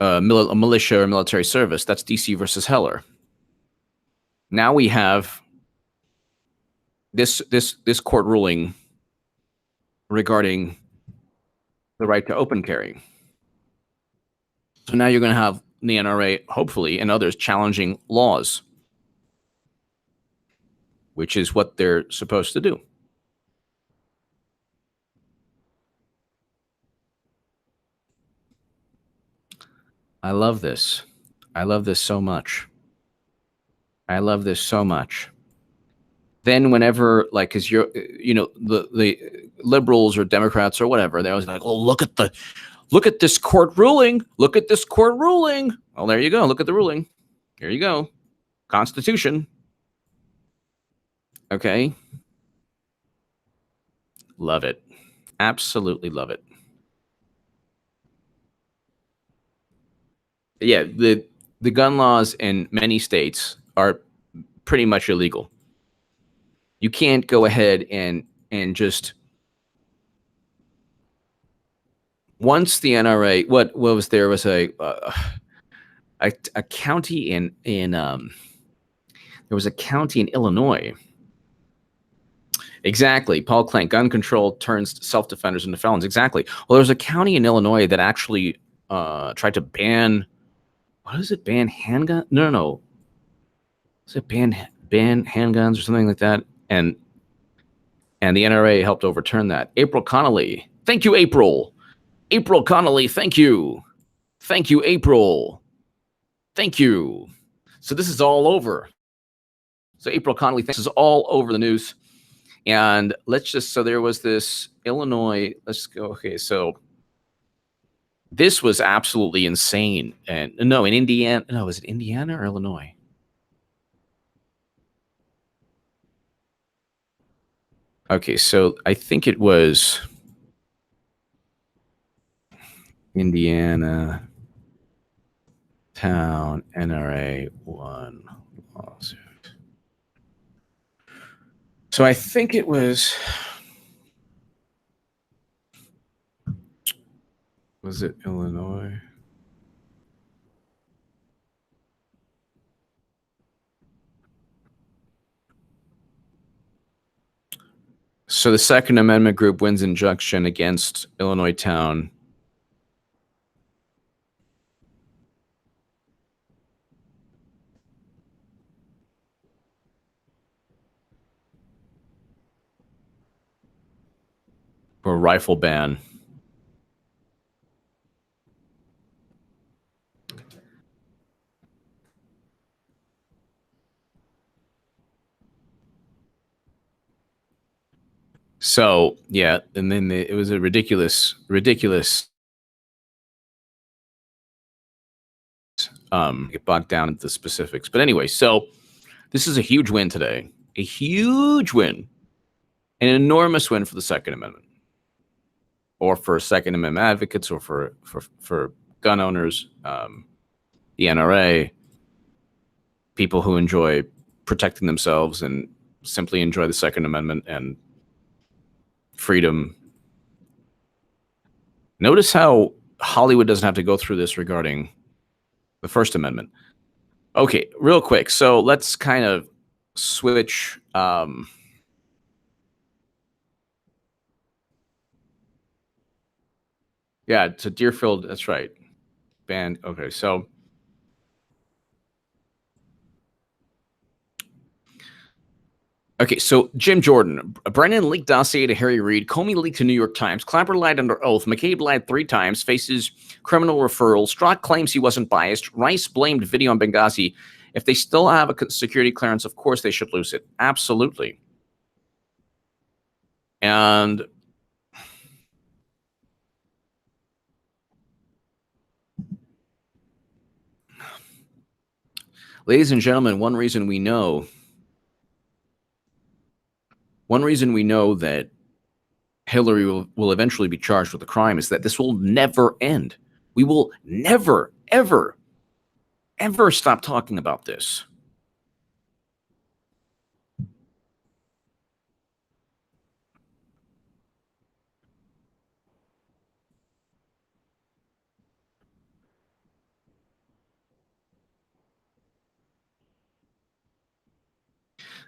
a militia or military service. That's DC versus Heller. Now we have this court ruling regarding the right to open carry. So now you're going to have the NRA, hopefully, and others challenging laws which is what they're supposed to do. I love this. I love this so much. I love this so much. Then whenever, like, because you're, you know, the liberals or Democrats or whatever, they're always like, oh, look at this court ruling. Look at this court ruling. Well, there you go. Look at the ruling. Here you go. Constitution. Okay. Love it. Absolutely love it. Yeah, the gun laws in many states are pretty much illegal. You can't go ahead and just, once the NRA, what was there was a county in there was a county in Illinois. Exactly. Paul Clank, gun control turns self-defenders into felons. Exactly. Well, there was a county in Illinois that actually tried to ban, what is it? Ban handgun? No. Is it ban handguns or something like that? And the NRA helped overturn that. April Connolly. Thank you, April. April Connolly, thank you. Thank you, April. Thank you. So this is all over. So April Connolly, this is all over the news. And let's just, so there was this Illinois, let's go, okay, so this was absolutely insane. And no, in Indiana, no, was it Indiana or Illinois? Okay, so I think it was Indiana town NRA 1 lawsuit. So I think it was it Illinois? So the Second Amendment group wins injunction against Illinois town. For a rifle ban. So yeah, and then it was a ridiculous get bogged down into the specifics. But anyway, so this is a huge win today. A huge win. An enormous win for the Second Amendment. Or for Second Amendment advocates, or for gun owners, the NRA, people who enjoy protecting themselves and simply enjoy the Second Amendment and freedom. Notice how Hollywood doesn't have to go through this regarding the First Amendment. Okay, real quick. So let's kind of switch. Yeah, to Deerfield. That's right. Banned. Okay, so. Okay, so Jim Jordan, Brennan leaked dossier to Harry Reid, Comey leaked to New York Times, Clapper lied under oath, McCabe lied 3 times, faces criminal referral, Strzok claims he wasn't biased, Rice blamed video on Benghazi. If they still have a security clearance, of course they should lose it. Absolutely. And ladies and gentlemen, one reason we know that Hillary will eventually be charged with a crime is that this will never end. We will never, ever, ever stop talking about this.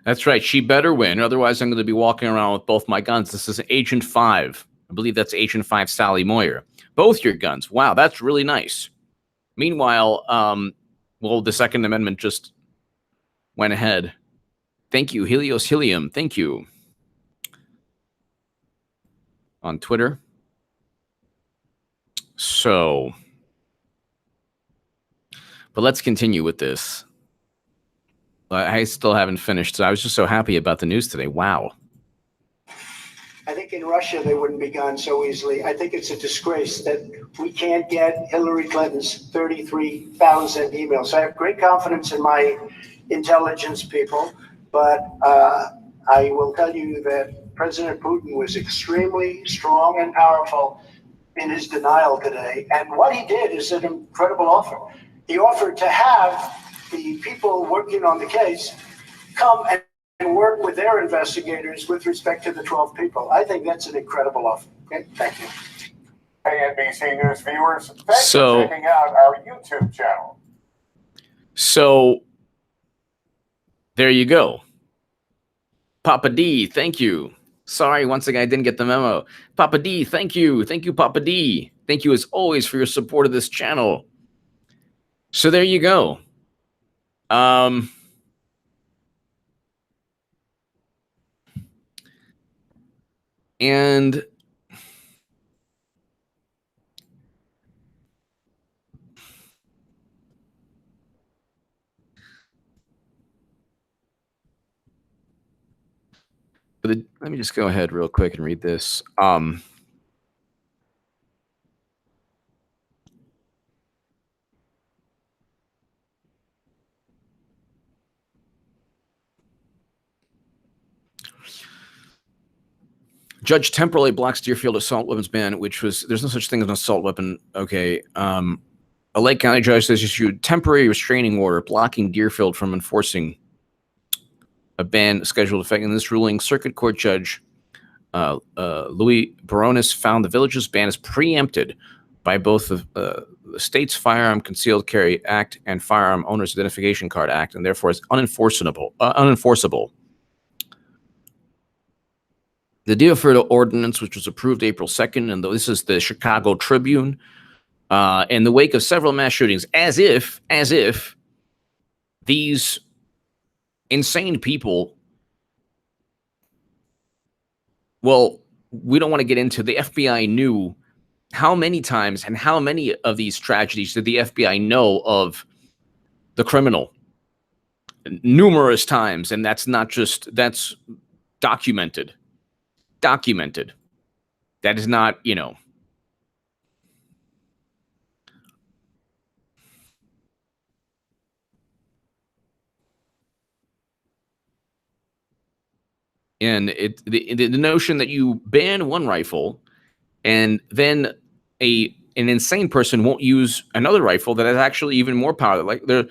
That's right. She better win. Otherwise, I'm going to be walking around with both my guns. This is Agent 5. I believe that's Agent 5 Sally Moyer. Both your guns. Wow, that's really nice. Meanwhile, well, the Second Amendment just went ahead Thank you, Helios Helium. Thank you. On Twitter. So, but let's continue with this. I still haven't finished. So I was just so happy about the news today. Wow. I think in Russia they wouldn't be gone so easily. I think it's a disgrace that we can't get Hillary Clinton's 33,000 emails. I have great confidence in my intelligence people, but I will tell you that President Putin was extremely strong and powerful in his denial today. And what he did is an incredible offer. He offered to have the people working on the case come and work with their investigators with respect to the 12 people. I think that's an incredible offer. Okay, thank you. Hey, NBC News viewers, thanks for checking out our YouTube channel. So, there you go. Papa D, thank you. Sorry, once again, I didn't get the memo. Papa D, thank you. Thank you, Papa D. Thank you, as always, for your support of this channel. So, there you go. And let me just go ahead real quick and read this. Judge temporarily blocks Deerfield assault weapons ban, which was, there's no such thing as an assault weapon. Okay. A Lake County judge has issued temporary restraining order blocking Deerfield from enforcing a ban scheduled effect. In this ruling, Circuit Court Judge Louis Baronis found the village's ban is preempted by both the state's Firearm Concealed Carry Act and Firearm Owners Identification Card Act, and therefore is unenforceable. The Deerfield Ordinance, which was approved April 2nd, and this is the Chicago Tribune, in the wake of several mass shootings, as if these insane people, well, we don't want to get into, the FBI knew how many times and how many of these tragedies did the FBI know of the criminal? Numerous times, and that's not just, that's documented. Documented. That is not, you know. And the notion that you ban one rifle and then an insane person won't use another rifle that is actually even more powerful. Like, there are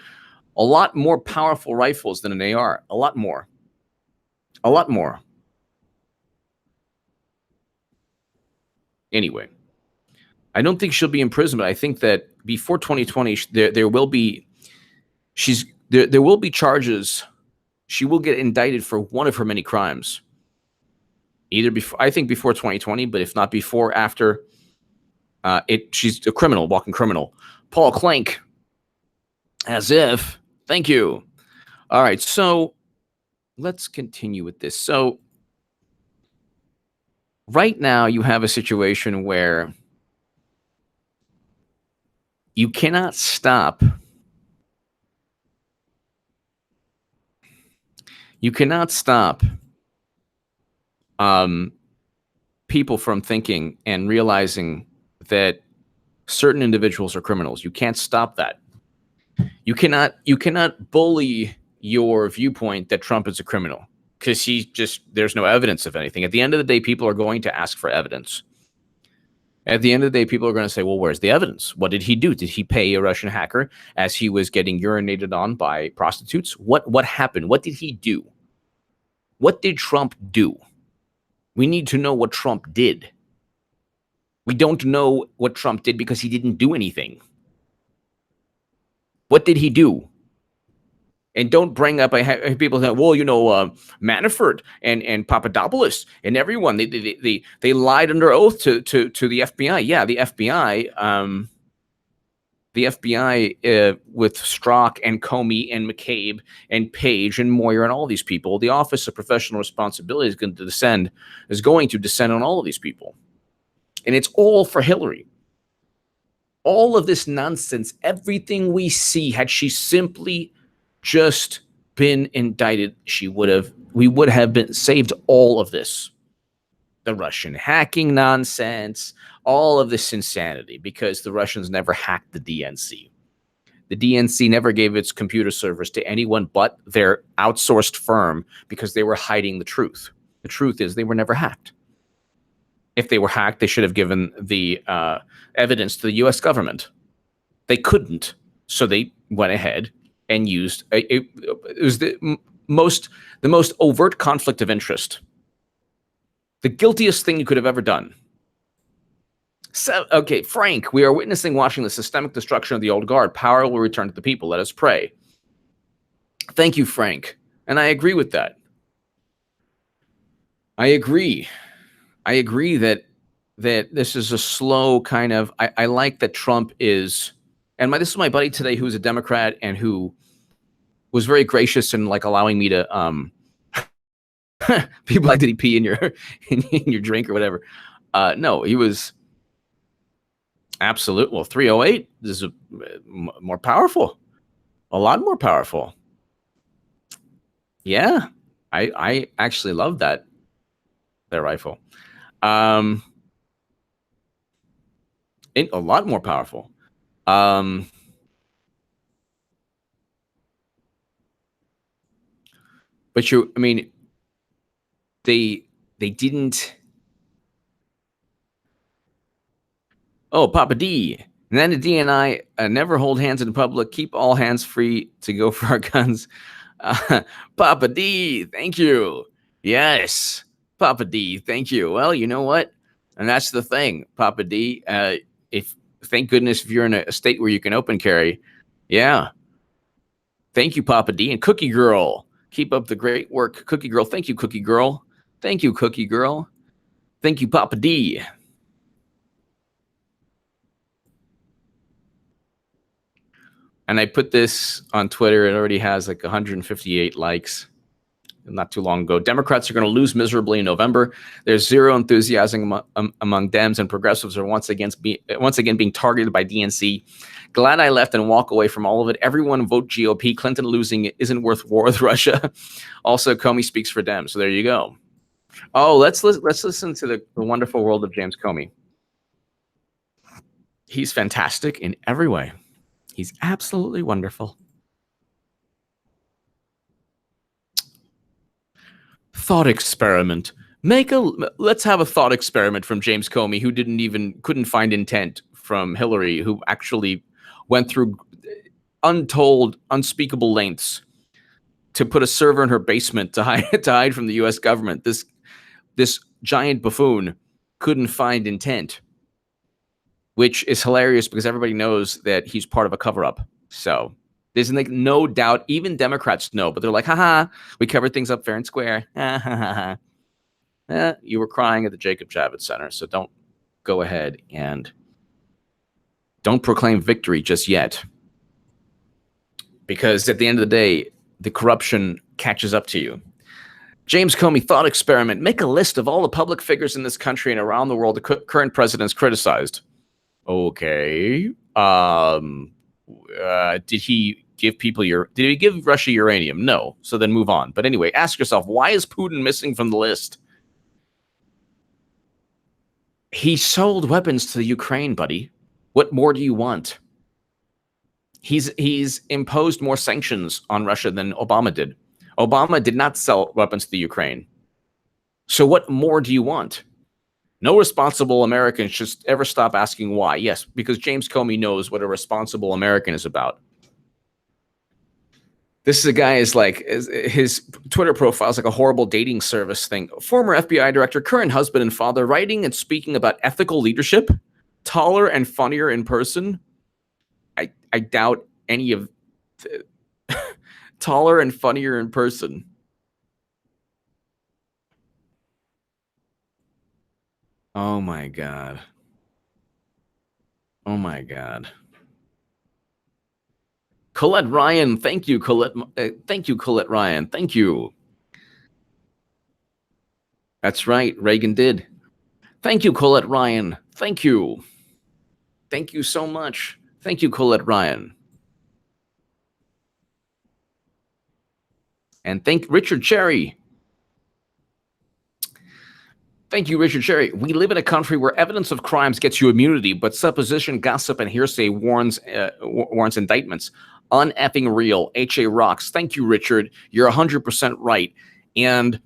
a lot more powerful rifles than an AR. A lot more. A lot more. Anyway, I don't think she'll be in prison, but I think that before 2020, there will be there will be charges. She will get indicted for one of her many crimes. Either before, I think before 2020, but if not before, after. She's a criminal, walking criminal. Paul Clank, as if. Thank you. All right, so let's continue with this. So right now you have a situation where you cannot stop. You cannot stop people from thinking and realizing that certain individuals are criminals. You can't stop that. You cannot bully your viewpoint that Trump is a criminal, because there's no evidence of anything. At the end of the day, people are going to ask for evidence. At the end of the day, people are going to say, well, where's the evidence? What did he do? Did he pay a Russian hacker as he was getting urinated on by prostitutes? What happened? What did he do? What did Trump do? We need to know what Trump did. We don't know what Trump did because he didn't do anything. What did he do? And don't bring up, I have people say, well, you know, Manafort and Papadopoulos and everyone, they lied under oath to the FBI. Yeah, the FBI The FBI with Strzok and Comey and McCabe and Page and Moyer and all these people, the Office of Professional Responsibility is going to descend on all of these people. And it's all for Hillary. All of this nonsense, everything we see, had she simply just been indicted, we would have been saved all of this. The Russian hacking nonsense, all of this insanity, because the Russians never hacked the DNC. The DNC never gave its computer servers to anyone but their outsourced firm because they were hiding the truth. The truth is they were never hacked. If they were hacked, they should have given the evidence to the U.S. government. They couldn't, so they went ahead and used it was the most overt conflict of interest. The guiltiest thing you could have ever done. So, okay, Frank, we are watching the systemic destruction of the old guard. Power will return to the people. Let us pray. Thank you, Frank. And I agree with that. I agree that this is a slow kind of, I like that Trump is, and this is my buddy today who's a Democrat and who was very gracious in like allowing me to, people like, did he pee in your drink or whatever? No, he was absolute. Well, 308 is more powerful, a lot more powerful. Yeah, I actually love that rifle. A lot more powerful. But they didn't. Oh, Papa D. And then the DNI never hold hands in public. Keep all hands free to go for our guns. Papa D, thank you. Yes, Papa D, thank you. Well, you know what? And that's the thing, Papa D. Thank goodness if you're in a state where you can open carry. Yeah. Thank you, Papa D. And Cookie Girl. Keep up the great work, Cookie Girl. Thank you, Cookie Girl. Thank you, Cookie Girl. Thank you, Papa D. And I put this on Twitter. It already has like 158 likes not too long ago. Democrats are going to lose miserably in November. There's zero enthusiasm among Dems, and progressives are once again being targeted by DNC. Glad I left and walk away from all of it. Everyone vote GOP. Clinton losing isn't worth war with Russia. Also, Comey speaks for Dems. So there you go. Oh, let's listen to the wonderful world of James Comey. He's fantastic in every way. He's absolutely wonderful. Thought experiment. Let's have a thought experiment from James Comey, who couldn't find intent from Hillary, who actually went through untold, unspeakable lengths to put a server in her basement to hide from the U.S. government. This giant buffoon couldn't find intent, which is hilarious because everybody knows that he's part of a cover-up. So there's no doubt, even Democrats know, but they're like, haha, we covered things up fair and square. You were crying at the Jacob Javits Center, so don't go ahead and don't proclaim victory just yet. Because at the end of the day, the corruption catches up to you. James Comey, thought experiment. Make a list of all the public figures in this country and around the world the current president's criticized. Okay. Did he give Russia uranium? No. So then move on. But anyway, ask yourself, why is Putin missing from the list? He sold weapons to the Ukraine, buddy. What more do you want? He's imposed more sanctions on Russia than Obama did. Obama did not sell weapons to the Ukraine. So what more do you want? No responsible American should ever stop asking why. Yes, because James Comey knows what a responsible American is about. This is a guy his Twitter profile is like a horrible dating service thing. Former FBI director, current husband and father, writing and speaking about ethical leadership, taller and funnier in person. I doubt any of taller and funnier in person. Oh my God. Oh my God. Colette Ryan, thank you, Colette. Thank you, Colette Ryan. Thank you. That's right, Reagan did. Thank you, Colette Ryan. Thank you. Thank you so much. Thank you, Colette Ryan. And thank Richard Cherry. Thank you, Richard Cherry. We live in a country where evidence of crimes gets you immunity, but supposition, gossip, and hearsay warrants indictments. Uneffing real. H.A. Rocks. Thank you, Richard. You're 100% right. And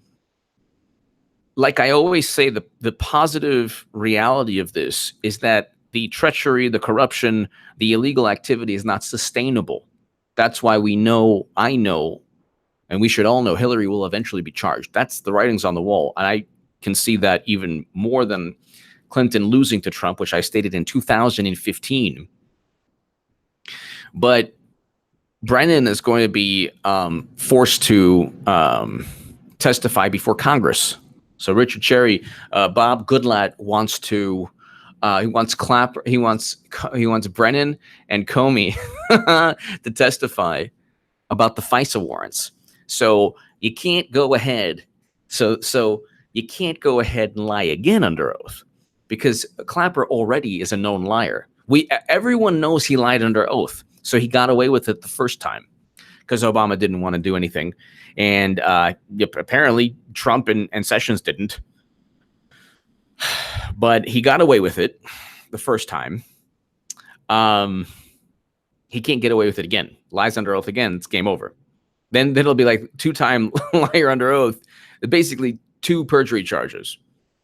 like I always say, the positive reality of this is that the treachery, the corruption, the illegal activity is not sustainable. That's why I know, and we should all know Hillary will eventually be charged. That's the writings on the wall. And I can see that even more than Clinton losing to Trump, which I stated in 2015. But Brennan is going to be forced to testify before Congress. So Richard Cherry, Bob Goodlatte wants to, he wants Brennan and Comey to testify about the FISA warrants. So you can't go ahead. So you can't go ahead and lie again under oath, because Clapper already is a known liar. Everyone knows he lied under oath. So he got away with it the first time because Obama didn't want to do anything. And apparently Trump and Sessions didn't. But he got away with it the first time. He can't get away with it again. Lies under oath again, it's game over. Then it'll be like 2-time liar under oath. Basically 2 perjury charges.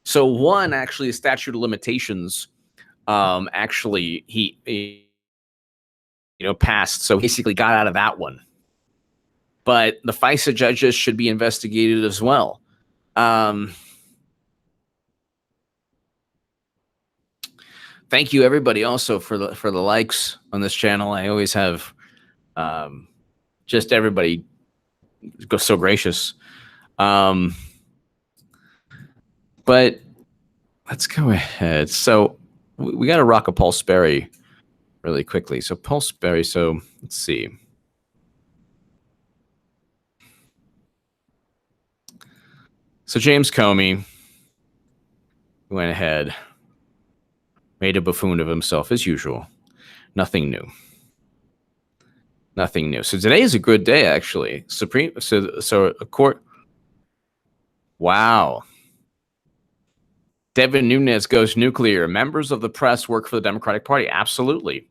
So one actually is statute of limitations. Actually, he passed. So basically got out of that one. But the FISA judges should be investigated as well. Thank you, everybody, also for the likes on this channel. I always have just everybody go so gracious. But let's go ahead. So we got to rock a Paul Sperry really quickly. So Paul Sperry. So let's see. So James Comey went ahead, made a buffoon of himself as usual. Nothing new. Nothing new. So today is a good day, actually. So a court. Wow. Devin Nunes goes nuclear. Members of the press work for the Democratic Party. Absolutely.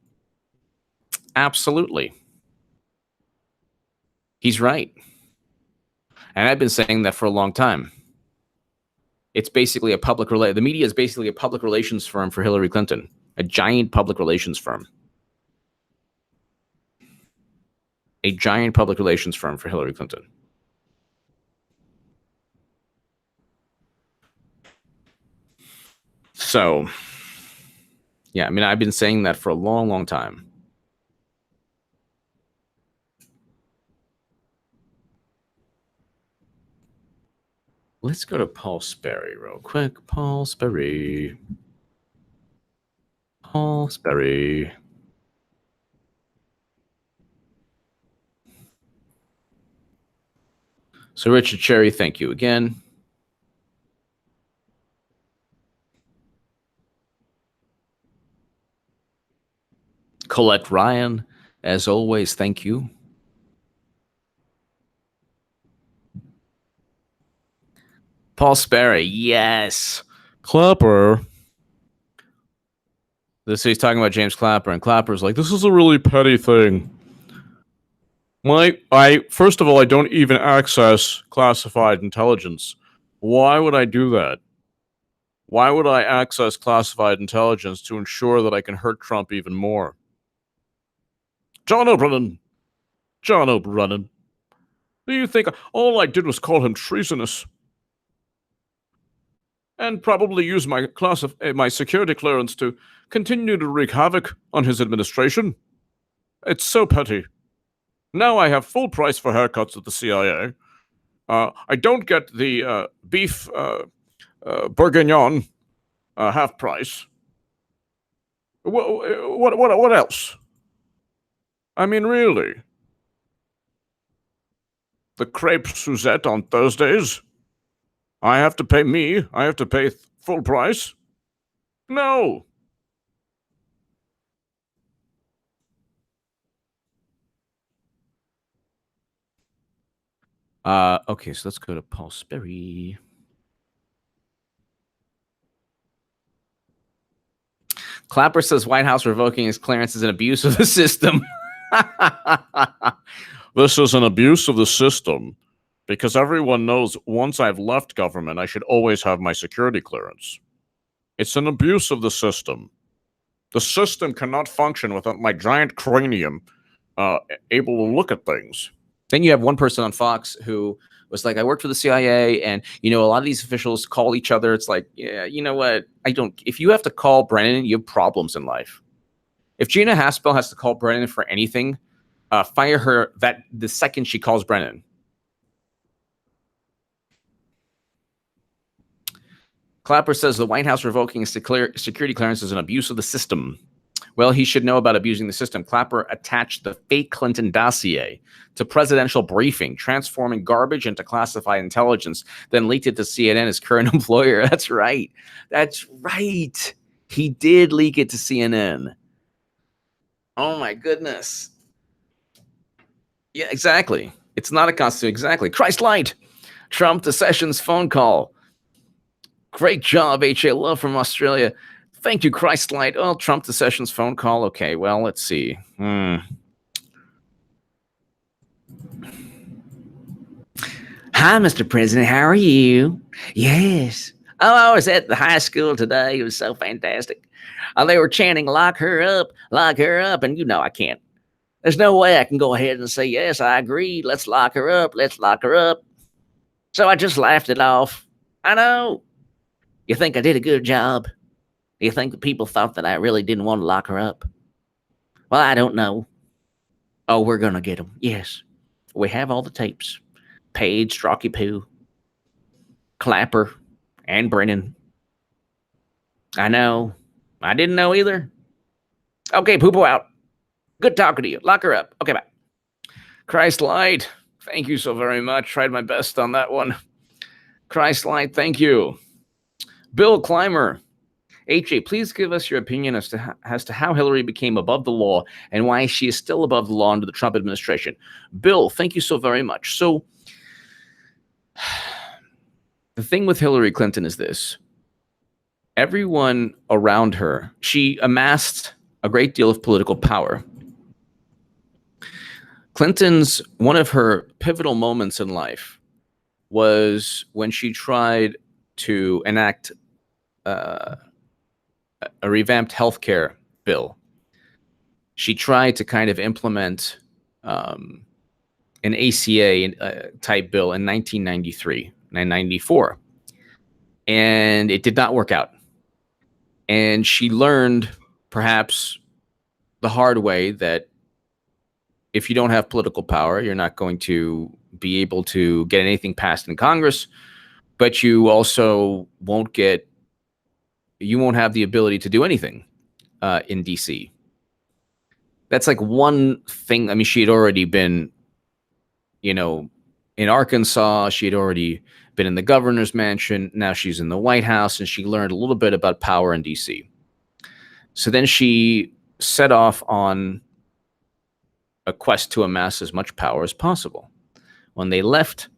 Absolutely. He's right. And I've been saying that for a long time. It's basically the media is basically a public relations firm for Hillary Clinton. A giant public relations firm. A giant public relations firm for Hillary Clinton. So, yeah, I mean, I've been saying that for a long, long time. Let's go to Paul Sperry real quick. Paul Sperry. Paul Sperry. So Richard Cherry, thank you again. Colette Ryan, as always, thank you. Paul Sperry, yes. Clapper. He's talking about James Clapper, and Clapper's like, this is a really petty thing. First of all, I don't even access classified intelligence. Why would I do that? Why would I access classified intelligence to ensure that I can hurt Trump even more? John O'Brien. John O'Brien. Do you think all I did was call him treasonous? And probably use my security clearance to continue to wreak havoc on his administration? It's so petty. Now I have full price for haircuts at the CIA. I don't get the beef bourguignon half price. What else? I mean, really? The crepe Suzette on Thursdays? I have to pay full price? No. Okay, so let's go to Paul Sperry. Clapper says White House revoking his clearance is an abuse of the system. This is an abuse of the system because everyone knows once I've left government, I should always have my security clearance. It's an abuse of the system. The system cannot function without my giant cranium able to look at things. Then you have one person on Fox who was like, I worked for the CIA, and, you know, a lot of these officials call each other. It's like, yeah, you know what? If you have to call Brennan, you have problems in life. If Gina Haspel has to call Brennan for anything, fire her the second she calls Brennan. Clapper says the White House revoking a security clearance is an abuse of the system. Well, he should know about abusing the system. Clapper attached the fake Clinton dossier to presidential briefing, transforming garbage into classified intelligence, then leaked it to CNN, his current employer. That's right. That's right. He did leak it to CNN. Oh, my goodness. Yeah, exactly. It's not a constitution. Exactly. Christ light. Trump to Sessions phone call. Great job, H.A. Love from Australia. Thank you, Christlight. Oh, Trump to Sessions phone call. Okay, well, let's see. Hi, Mr. President. How are you? Yes. Oh, I was at the high school today. It was so fantastic. They were chanting, lock her up, lock her up. And, you know, I can't. There's no way I can go ahead and say, yes, I agree. Let's lock her up. Let's lock her up. So I just laughed it off. I know. You think I did a good job? Do you think the people thought that I really didn't want to lock her up? Well, I don't know. Oh, we're going to get them. Yes. We have all the tapes. Page, Strzok Poo, Clapper, and Brennan. I know. I didn't know either. Okay, poo-poo out. Good talking to you. Lock her up. Okay, bye. Christ light. Thank you so very much. Tried my best on that one. Christ light, thank you. Bill Clymer. H.A., please give us your opinion as to how Hillary became above the law and why she is still above the law under the Trump administration. Bill, thank you so very much. So, the thing with Hillary Clinton is this. Everyone around her, she amassed a great deal of political power. One of her pivotal moments in life was when she tried to enact a revamped healthcare bill. She tried to kind of implement an ACA type bill in 1993 and 94. And it did not work out. And she learned, perhaps the hard way, that if you don't have political power, you're not going to be able to get anything passed in Congress, but you also won't have the ability to do anything in DC. That's like one thing. I mean, she had already been, in Arkansas. She had already been in the governor's mansion. Now she's in the White House, and she learned a little bit about power in DC. So then she set off on a quest to amass as much power as possible. When they left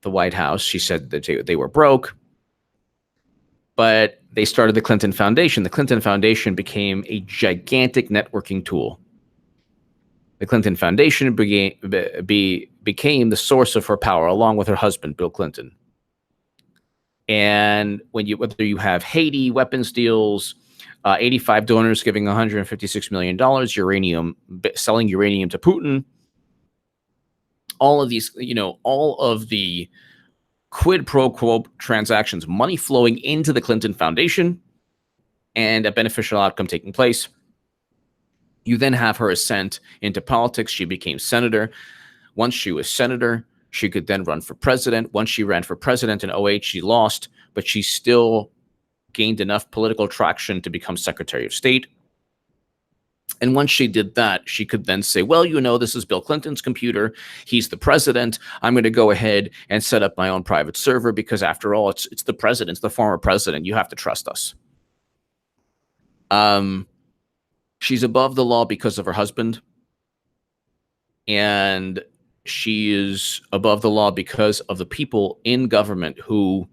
the White House, she said that they were broke, but they started the Clinton Foundation. The Clinton Foundation became a gigantic networking tool. The Clinton Foundation became the source of her power, along with her husband, Bill Clinton. And whether you have Haiti weapons deals, 85 donors giving $156 million, selling uranium to Putin, all of these, all of the quid pro quo transactions, money flowing into the Clinton Foundation, and a beneficial outcome taking place. You then have her ascent into politics. She became senator. Once she was senator, she could then run for president. Once she ran for president in 2008, she lost, but she still gained enough political traction to become Secretary of State. And once she did that, she could then say, well, you know, this is Bill Clinton's computer. He's the president. I'm going to go ahead and set up my own private server because, after all, it's the president, it's the former president. You have to trust us. She's above the law because of her husband. And she is above the law because of the people in government who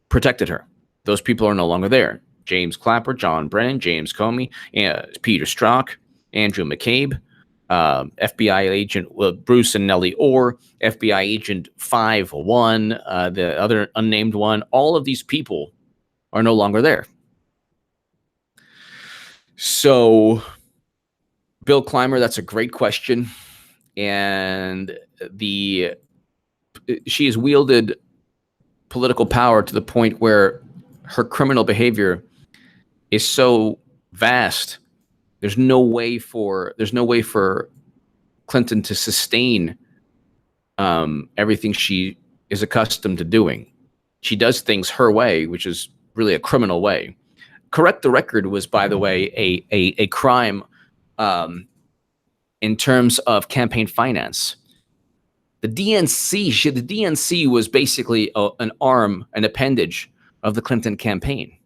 protected her. Those people are no longer there. James Clapper, John Brennan, James Comey, Peter Strzok, Andrew McCabe, FBI agent Bruce and Nellie Ohr, FBI agent 501, the other unnamed one. All of these people are no longer there. So, Bill Clymer, that's a great question. And she has wielded political power to the point where her criminal behavior is so vast. There's no way for Clinton to sustain everything she is accustomed to doing. She does things her way, which is really a criminal way. Correct the Record was, by the way, a crime in terms of campaign finance. The DNC was basically an arm, an appendage of the Clinton campaign.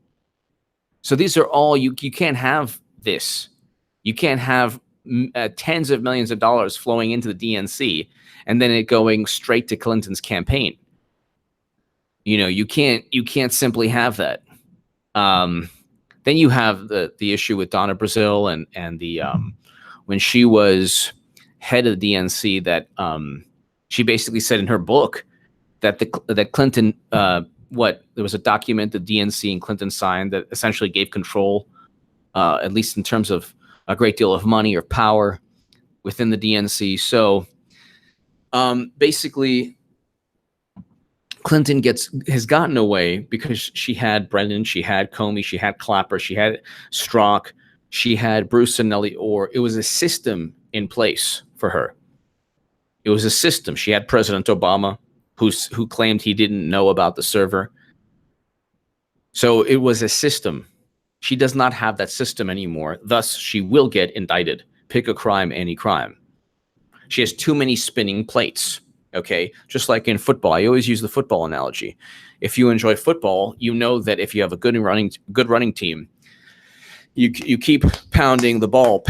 So these are all, you can't have this. You can't have tens of millions of dollars flowing into the DNC and then it going straight to Clinton's campaign. You know, you can't simply have that. Then you have the issue with Donna Brazile and the when she was head of the DNC, that she basically said in her book that that Clinton there was a document that DNC and Clinton signed that essentially gave control, at least in terms of a great deal of money or power within the DNC. So basically, Clinton has gotten away because she had Brennan, she had Comey, she had Clapper, she had Strzok, she had Bruce and Nellie Ohr. It was a system in place for her. It was a system. She had President Obama, who claimed he didn't know about the server. So it was a system. She does not have that system anymore. Thus, she will get indicted. Pick a crime, any crime. She has too many spinning plates. Okay, just like in football. I always use the football analogy. If you enjoy football, you know that if you have a good running team, you keep pounding the ball,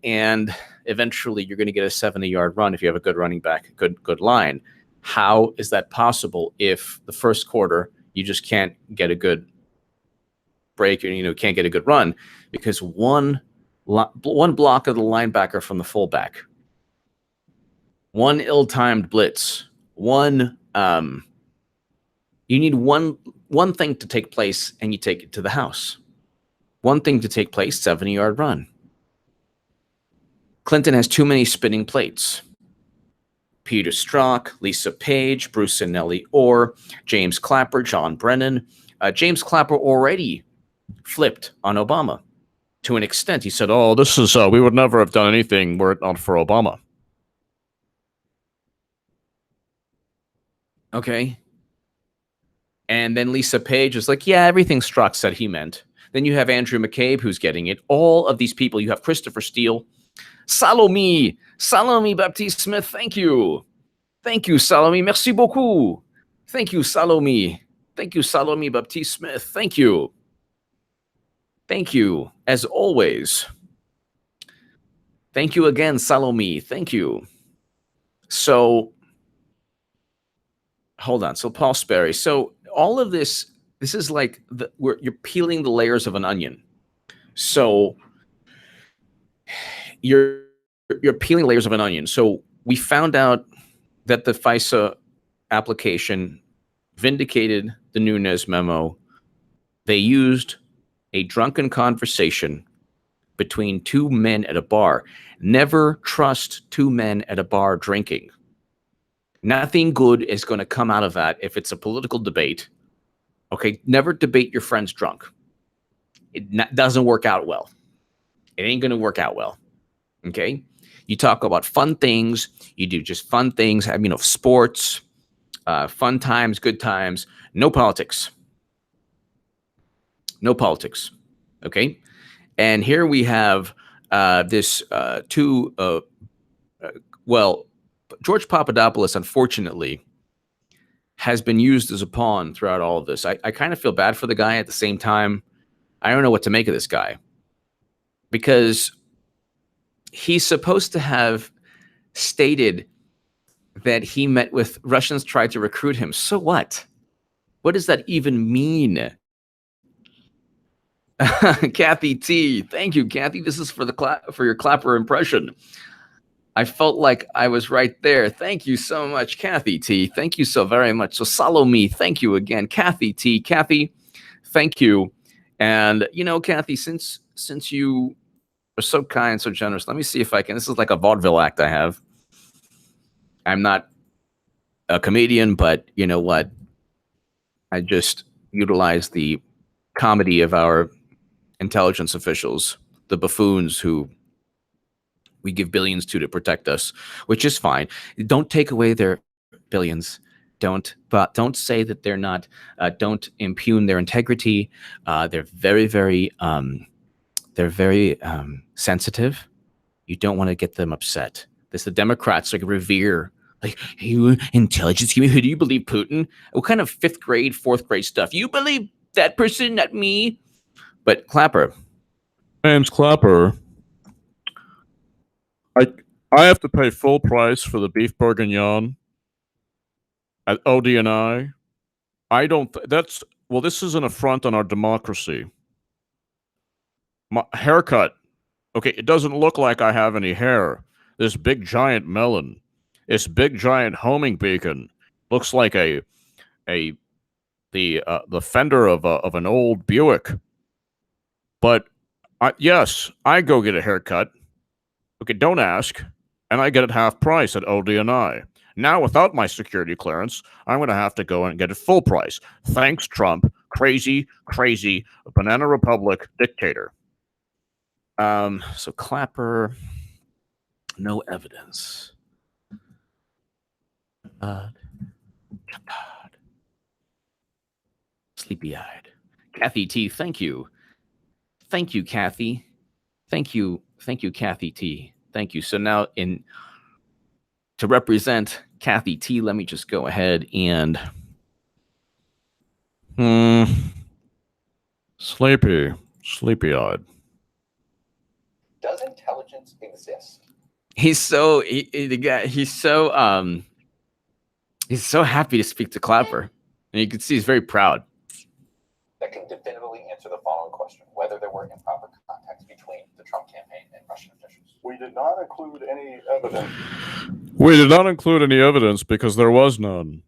and eventually you're going to get a 70-yard run if you have a good running back, good line. How is that possible if the first quarter you just can't get a good break, and can't get a good run because one block of the linebacker from the fullback, one ill-timed blitz, you need one thing to take place and you take it to the house. One thing to take place, 70-yard run. Clinton has too many spinning plates. Peter Strzok, Lisa Page, Bruce and Nellie Ohr, James Clapper, John Brennan. James Clapper already flipped on Obama to an extent. He said, "Oh, this is we would never have done anything were it not for Obama." Okay. And then Lisa Page is like, "Yeah, everything Strzok said he meant." Then you have Andrew McCabe who's getting it. All of these people. You have Christopher Steele, Salome Baptiste Smith. Thank you, Salome. Merci beaucoup. Thank you, Salome. Thank you, Salome Baptiste Smith. Thank you, as always. Thank you again, Salome. Thank you. So, hold on. So Paul Sperry. So all of this is like you're peeling the layers of an onion. So you're peeling layers of an onion. So we found out that the FISA application vindicated the Nunes memo. They used a drunken conversation between two men at a bar. Never trust two men at a bar drinking. Nothing good is going to come out of that if it's a political debate. Okay, never debate your friends drunk. It doesn't work out well. It ain't going to work out well. Okay? You talk about fun things. You do just fun things. Sports, fun times, good times. No politics. No politics. Okay? And here we have this well, George Papadopoulos, unfortunately, has been used as a pawn throughout all of this. I kind of feel bad for the guy. At the same time, I don't know what to make of this guy, because he's supposed to have stated that he met with Russians, tried to recruit him. So what? What does that even mean? Kathy T, thank you, Kathy. This is for for your clapper impression. I felt like I was right there. Thank you so much, Kathy T. Thank you so very much. So Salome, thank you again, Kathy T. Kathy, thank you. And you know, Kathy, since you are so kind, so generous, let me see if I can. This is like a vaudeville act I have. I'm not a comedian, but you know what? I just utilize the comedy of our intelligence officials, the buffoons who we give billions to protect us, which is fine. Don't take away their billions. Don't say that they're not. Don't impugn their integrity. They're very, very sensitive. You don't want to get them upset. The Democrats like revere, like, you intelligence community. Who do you believe, Putin? What kind of 5th grade, 4th grade stuff? You believe that person, not me? But Clapper. Name's Clapper. I have to pay full price for the beef bourguignon at ODNI. I don't. Well, this is an affront on our democracy. My haircut. Okay, it doesn't look like I have any hair. This big giant melon, this big giant homing beacon, looks like the fender of an old Buick. But yes, I go get a haircut. Okay, don't ask. And I get it half price at ODNI. Now, without my security clearance, I'm going to have to go and get it full price. Thanks, Trump. Crazy, crazy banana republic dictator. So Clapper, no evidence. Sleepy-eyed. Kathy T, thank you. Thank you, Kathy. Thank you, Kathy T. Thank you. So now to represent Kathy T, let me just go ahead and sleepy-eyed. Does intelligence exist? He's so happy to speak to Clapper. And you can see he's very proud. That can definitively answer the following question: whether there were improper contacts between the Trump campaign and Russian officials. We did not include any evidence. We did not include any evidence because there was none.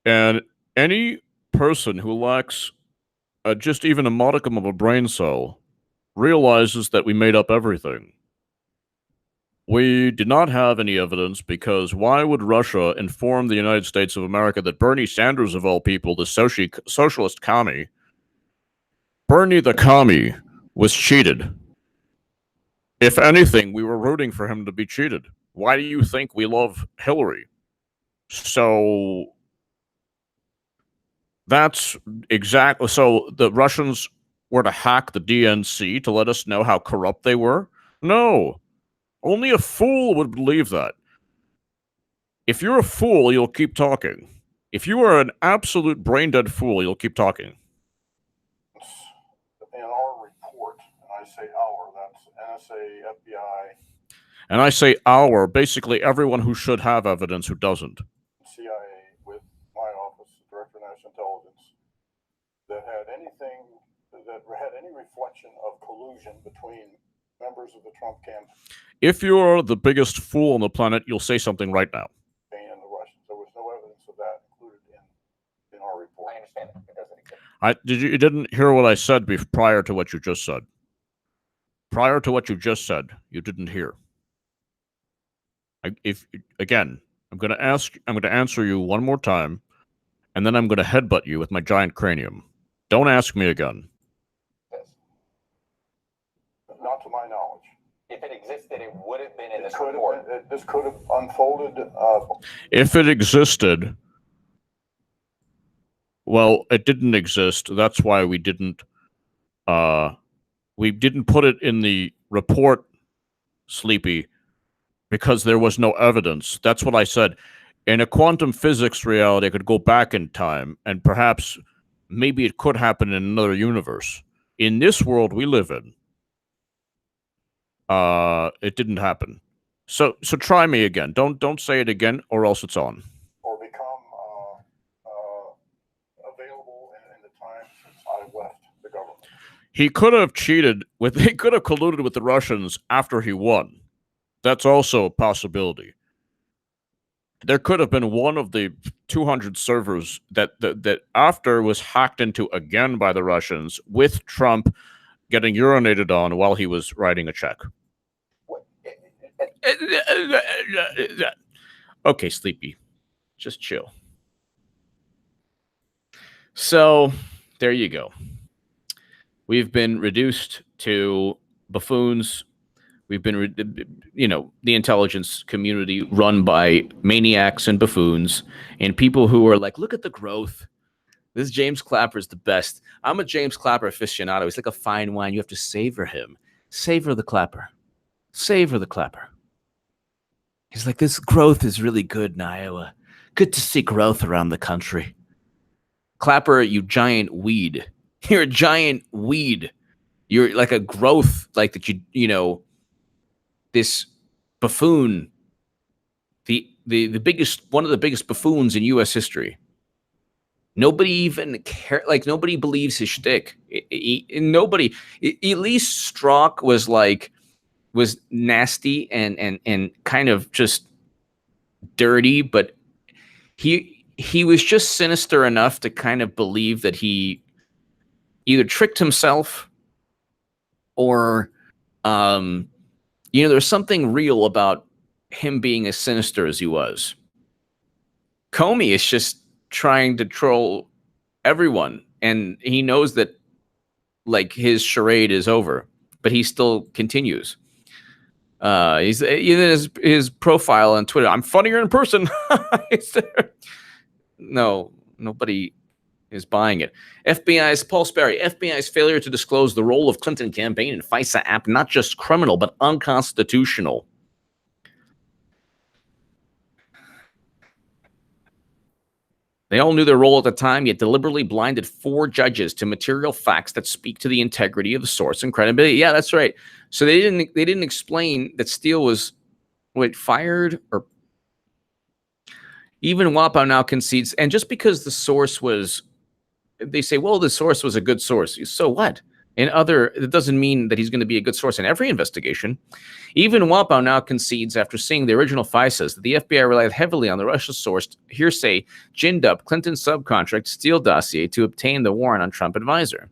And any person who lacks just even a modicum of a brain cell realizes that we made up everything. We did not have any evidence because why would Russia inform the United States of America that Bernie Sanders, of all people, the socialist commie, Bernie the commie, was cheated? If anything, we were rooting for him to be cheated. Why do you think we love Hillary? So that's exactly. So the Russians were to hack the DNC to let us know how corrupt they were? No. Only a fool would believe that. If you're a fool, you'll keep talking. If you are an absolute brain-dead fool, you'll keep talking. In our report, and I say our, that's NSA, FBI. And I say our, basically everyone who should have evidence who doesn't. CIA, with my office, Director of National Intelligence, that had any reflection of collusion between members of the Trump campaign. If you're the biggest fool on the planet, you'll say something right now. And the Russians. There was no evidence of that included in our report. I understand that. It doesn't exist. You didn't hear what I said prior to what you just said. Prior to what you just said, you didn't hear. I'm going to answer you one more time, and then I'm going to headbutt you with my giant cranium. Don't ask me again. Yes. Not to my knowledge. If it existed, it would have been in this This report. could have unfolded. If it existed, well, it didn't exist. That's why we didn't We didn't put it in the report, Sleepy, because there was no evidence. That's what I said. In a quantum physics reality, I could go back in time, and perhaps maybe it could happen in another universe. In this world we live in, it didn't happen. So try me again. Don't say it again, or else it's on. Or become available in the time since I left the government. He could have cheated with. He could have colluded with the Russians after he won. That's also a possibility. There could have been one of the 200 servers that after was hacked into again by the Russians, with Trump getting urinated on while he was writing a check. Okay, Sleepy, just chill. So there you go. We've been reduced to buffoons. We've been, the intelligence community run by maniacs and buffoons and people who are like, look at the growth. This James Clapper is the best. I'm a James Clapper aficionado. He's like a fine wine. You have to savor him. Savor the Clapper. Savor the Clapper. He's like, this growth is really good in Iowa. Good to see growth around the country. Clapper, you giant weed. You're a giant weed. You're like a growth, like that this buffoon, the biggest, one of the biggest buffoons in U.S. history. Nobody even care, like nobody believes his shtick. Nobody. At least Strzok was nasty and kind of just dirty, but he was just sinister enough to kind of believe that he either tricked himself or there's something real about him being as sinister as he was. Comey is just trying to troll everyone, and he knows that like his charade is over, but he still continues. He's even his profile on Twitter. I'm funnier in person. No, nobody is buying it. FBI's Paul Sperry. FBI's failure to disclose the role of Clinton campaign in FISA app, not just criminal, but unconstitutional. They all knew their role at the time, yet deliberately blinded 4 judges to material facts that speak to the integrity of the source and credibility. Yeah, that's right. So they didn't explain that Steele was fired, or even Wapow now concedes. And just because the source was, they say, well, the source was a good source. So what? It doesn't mean that he's going to be a good source in every investigation. Even Wapow now concedes, after seeing the original FISAs, that the FBI relied heavily on the Russia-sourced hearsay, ginned up Clinton subcontract Steele dossier to obtain the warrant on Trump advisor.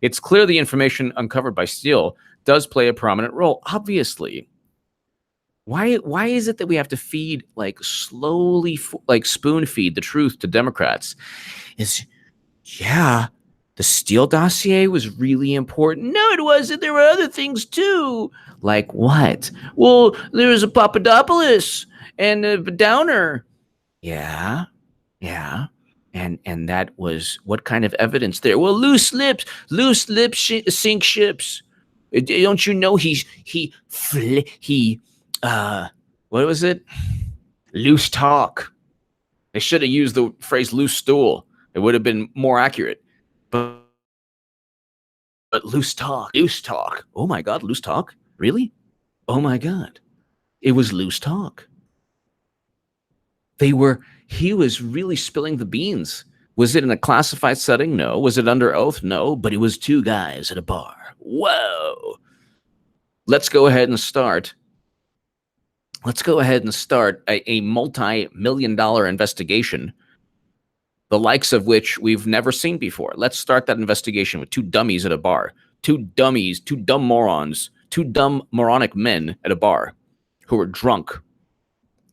It's clear the information uncovered by Steele does play a prominent role. Obviously. Why is it that we have to feed, slowly, spoon feed the truth to Democrats? Yeah, the Steele dossier was really important. No, it wasn't. There were other things too. Like what? Well, there was a Papadopoulos and a Downer. Yeah. And that was, what kind of evidence there? Well, loose lips sink ships. Don't you know what was it? Loose talk. They should have used the phrase loose stool. It would have been more accurate. But loose talk. Oh my God, loose talk? Really? Oh my God. It was loose talk. He was really spilling the beans. Was it in a classified setting? No. Was it under oath? No. But it was 2 guys at a bar. Whoa. Let's go ahead and start a multi-million-dollar investigation, the likes of which we've never seen before. Let's start that investigation with 2 dummies at a bar. 2 dummies, 2 dumb morons, 2 dumb moronic men at a bar who were drunk.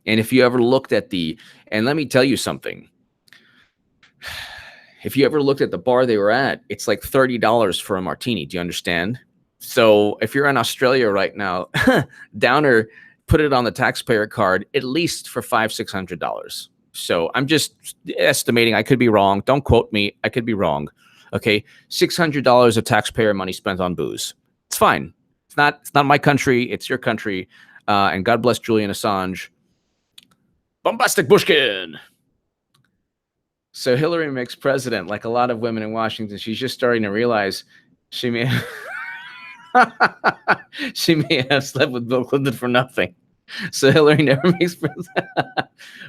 And if you ever looked at and let me tell you something. If you ever looked at the bar they were at, it's like $30 for a martini. Do you understand? So if you're in Australia right now, Downer put it on the taxpayer card at least for $500-600. So I'm just estimating. I could be wrong. Don't quote me. I could be wrong. Okay, $600 of taxpayer money spent on booze. It's fine. It's not my country. It's your country. And God bless Julian Assange. Bombastic Bushkin. So Hillary makes president, like a lot of women in Washington. She's just starting to realize she may she may have slept with Bill Clinton for nothing. So Hillary never makes president.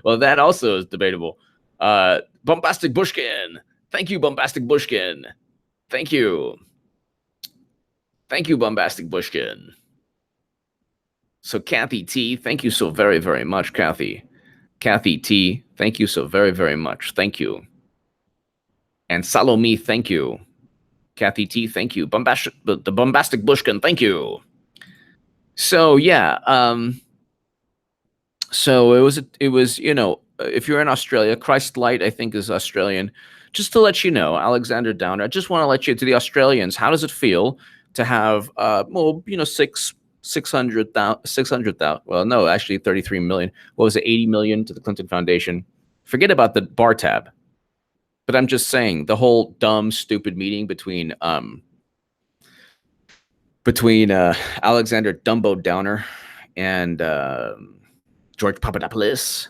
Well, that also is debatable. Bombastic Bushkin. Thank you, Bombastic Bushkin. Thank you. Thank you, Bombastic Bushkin. So Kathy T, thank you so very, very much, Kathy. Kathy T, thank you so very, very much. Thank you. And Salome, thank you. Kathy T, thank you. The Bombastic Bushkin, thank you. So yeah, so it was, you know, if you're in Australia, Christ Light, I think, is Australian. Just to let you know, Alexander Downer, I just want to let you, to the Australians, how does it feel to have, well, you know, 600,000, well, no, actually 33 million. What was it, 80 million to the Clinton Foundation? Forget about the bar tab. But I'm just saying, the whole dumb, stupid meeting between Alexander Dumbo Downer and George Papadopoulos.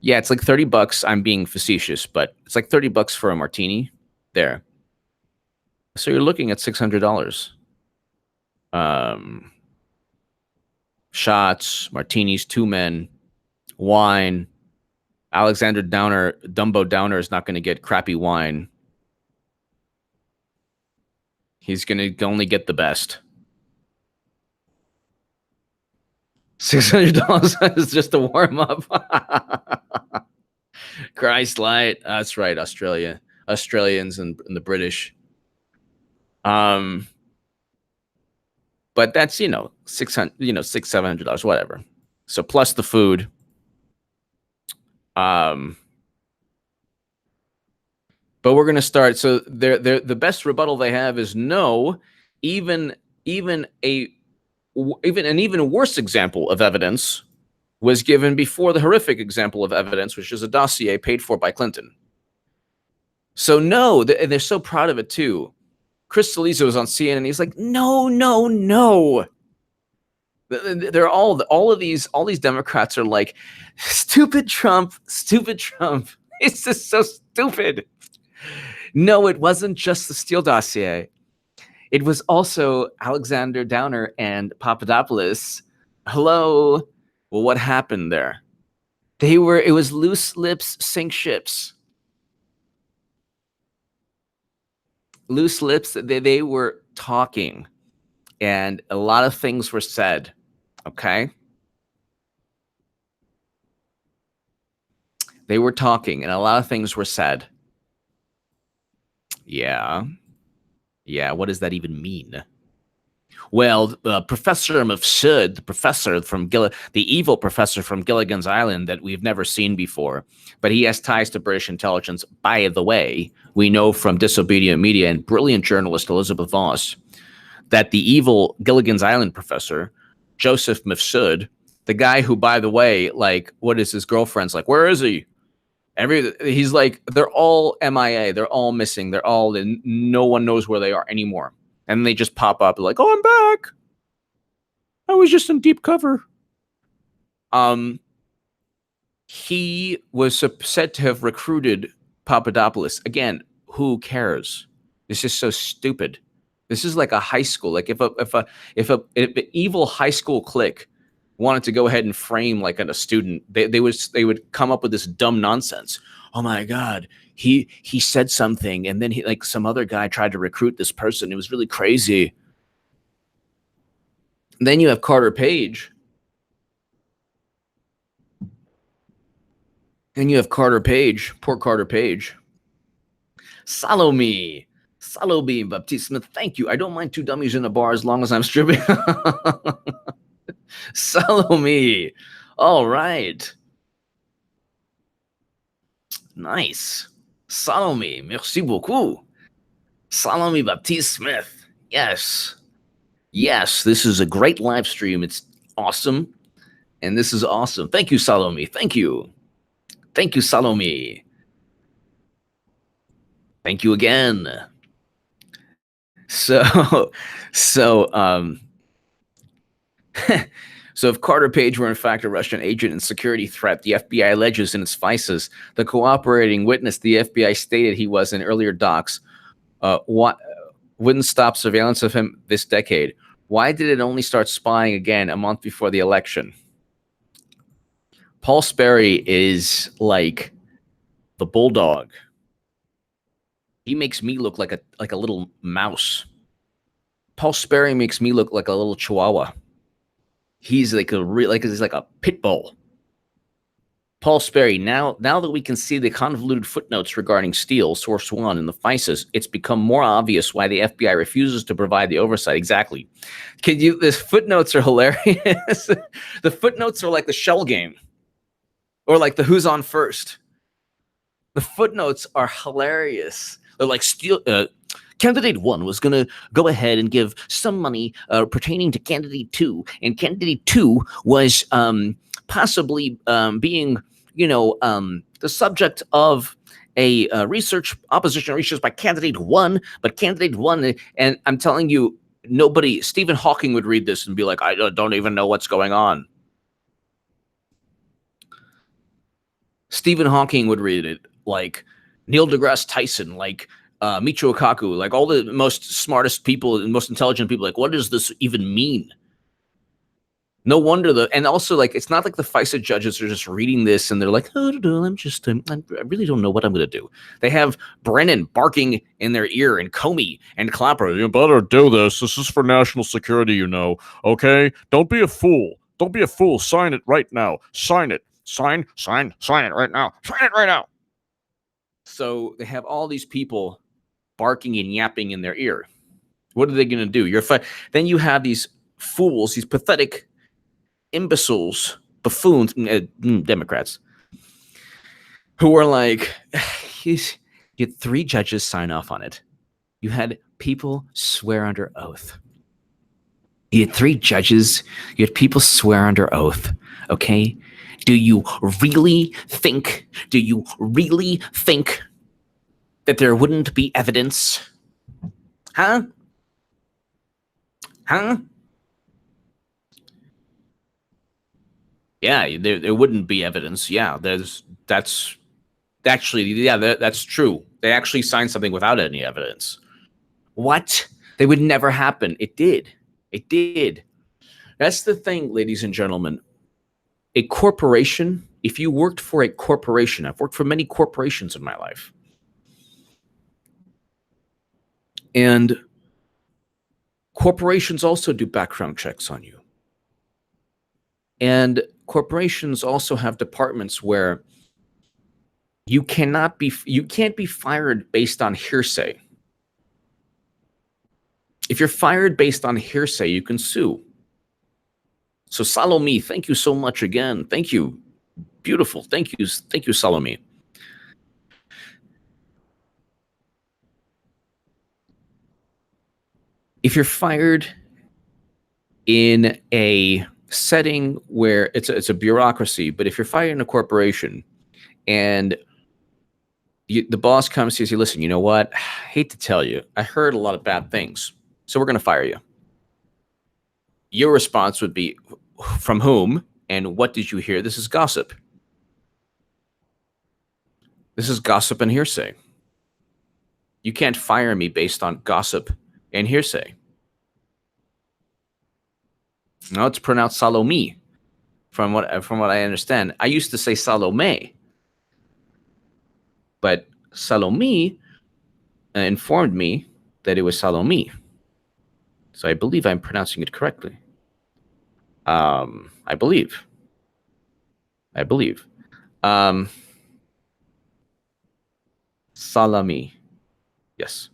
Yeah, it's like $30. I'm being facetious, but it's like $30 for a martini there. So you're looking at $600. Shots, martinis, 2 men, wine. Alexander Downer, Dumbo Downer is not going to get crappy wine. He's going to only get the best. $600 is just a warm up. Christ Light. That's right, Australia. Australians and the British. But that's, you know, $700, whatever. So plus the food. But we're going to start. So the best rebuttal they have is no. Even an even worse example of evidence was given before the horrific example of evidence, which is a dossier paid for by Clinton. So no, and they're so proud of it too. Chris Cillizza was on CNN. He's like, no. They're all these Democrats are like, stupid Trump. It's just so stupid. No, it wasn't just the Steele dossier. It was also Alexander Downer and Papadopoulos. Hello. Well, what happened there? It was loose lips sink ships. Loose lips, they were talking, and a lot of things were said. Okay? They were talking, and a lot of things were said. Yeah. What does that even mean? Well, Professor Mifsud, the evil professor from Gilligan's Island that we've never seen before, but he has ties to British intelligence. By the way, we know from Disobedient Media and brilliant journalist Elizabeth Voss that the evil Gilligan's Island professor, Joseph Mifsud, the guy who, by the way, like, what is his girlfriend's like, where is he? He's like, they're all MIA. They're all missing. No one knows where they are anymore. And they just pop up like, oh, I'm back. I was just in deep cover. He was said to have recruited Papadopoulos. Again, who cares? This is so stupid. This is like a high school. Like if an evil high school clique wanted to go ahead and frame like a student, they would come up with this dumb nonsense. Oh my God, he said something, and then some other guy tried to recruit this person. It was really crazy. And then you have Carter Page. Poor Carter Page. Salome Baptiste Smith, thank you. I don't mind 2 dummies in a bar as long as I'm stripping. Salome. All right. Nice. Salome. Merci beaucoup. Salome Baptiste Smith. Yes. This is a great live stream. It's awesome. And this is awesome. Thank you, Salome. Thank you, Salome. Thank you again. So, so, so if Carter Page were in fact a Russian agent and security threat, the FBI alleges in its FISAs, the cooperating witness the FBI stated he was in earlier docs, wouldn't stop surveillance of him this decade. Why did it only start spying again a month before the election? Paul Sperry is like the bulldog. He makes me look like a little mouse. Paul Sperry makes me look like a little chihuahua. He's like he's like a pit bull. Paul Sperry, now that we can see the convoluted footnotes regarding Steele, source one, and the FISAs, it's become more obvious why the FBI refuses to provide the oversight. Exactly. These footnotes are hilarious. The footnotes are like the shell game. Or like the who's on first. The footnotes are hilarious. They're like Steele, candidate one was going to go ahead and give some money pertaining to candidate two. And candidate two was possibly being, the subject of a opposition research by candidate one. But candidate one, and I'm telling you, Stephen Hawking would read this and be like, I don't even know what's going on. Stephen Hawking would read it like Neil deGrasse Tyson, like Michio Kaku, like all the most smartest people and most intelligent people. Like, what does this even mean? No wonder and also like, it's not like the FISA judges are just reading this and they're like, oh, I really don't know what I'm going to do. They have Brennan barking in their ear and Comey and Clapper. You better do this. This is for national security, okay? Don't be a fool. Don't be a fool. Sign it right now. Sign it. Sign it right now. Sign it right now. So they have all these people barking and yapping in their ear. What are they going to do? Then you have these fools, these pathetic imbeciles, buffoons, Democrats, who are like, you had 3 judges sign off on it. You had people swear under oath. You had 3 judges. You had people swear under oath. Okay? Do you really think that there wouldn't be evidence? Huh? Yeah, there wouldn't be evidence. Yeah, that's true. They actually signed something without any evidence. What? They would never happen. It did. That's the thing, ladies and gentlemen. A corporation, if you worked for a corporation, I've worked for many corporations in my life. And corporations also do background checks on you. And corporations also have departments where you can't be fired based on hearsay. If you're fired based on hearsay, you can sue. So Salome, thank you so much again. Thank you. Beautiful. Thank you, Salome. If you're fired in a setting where it's a bureaucracy, but if you're fired in a corporation and the boss comes to you and says, listen, you know what? I hate to tell you, I heard a lot of bad things, so we're going to fire you. Your response would be, from whom and what did you hear? This is gossip. This is gossip and hearsay. You can't fire me based on gossip and hearsay. No, it's pronounced Salome, from what I understand. I used to say Salome, but Salome informed me that it was Salome. So I believe I'm pronouncing it correctly. I believe. Salami. Yes.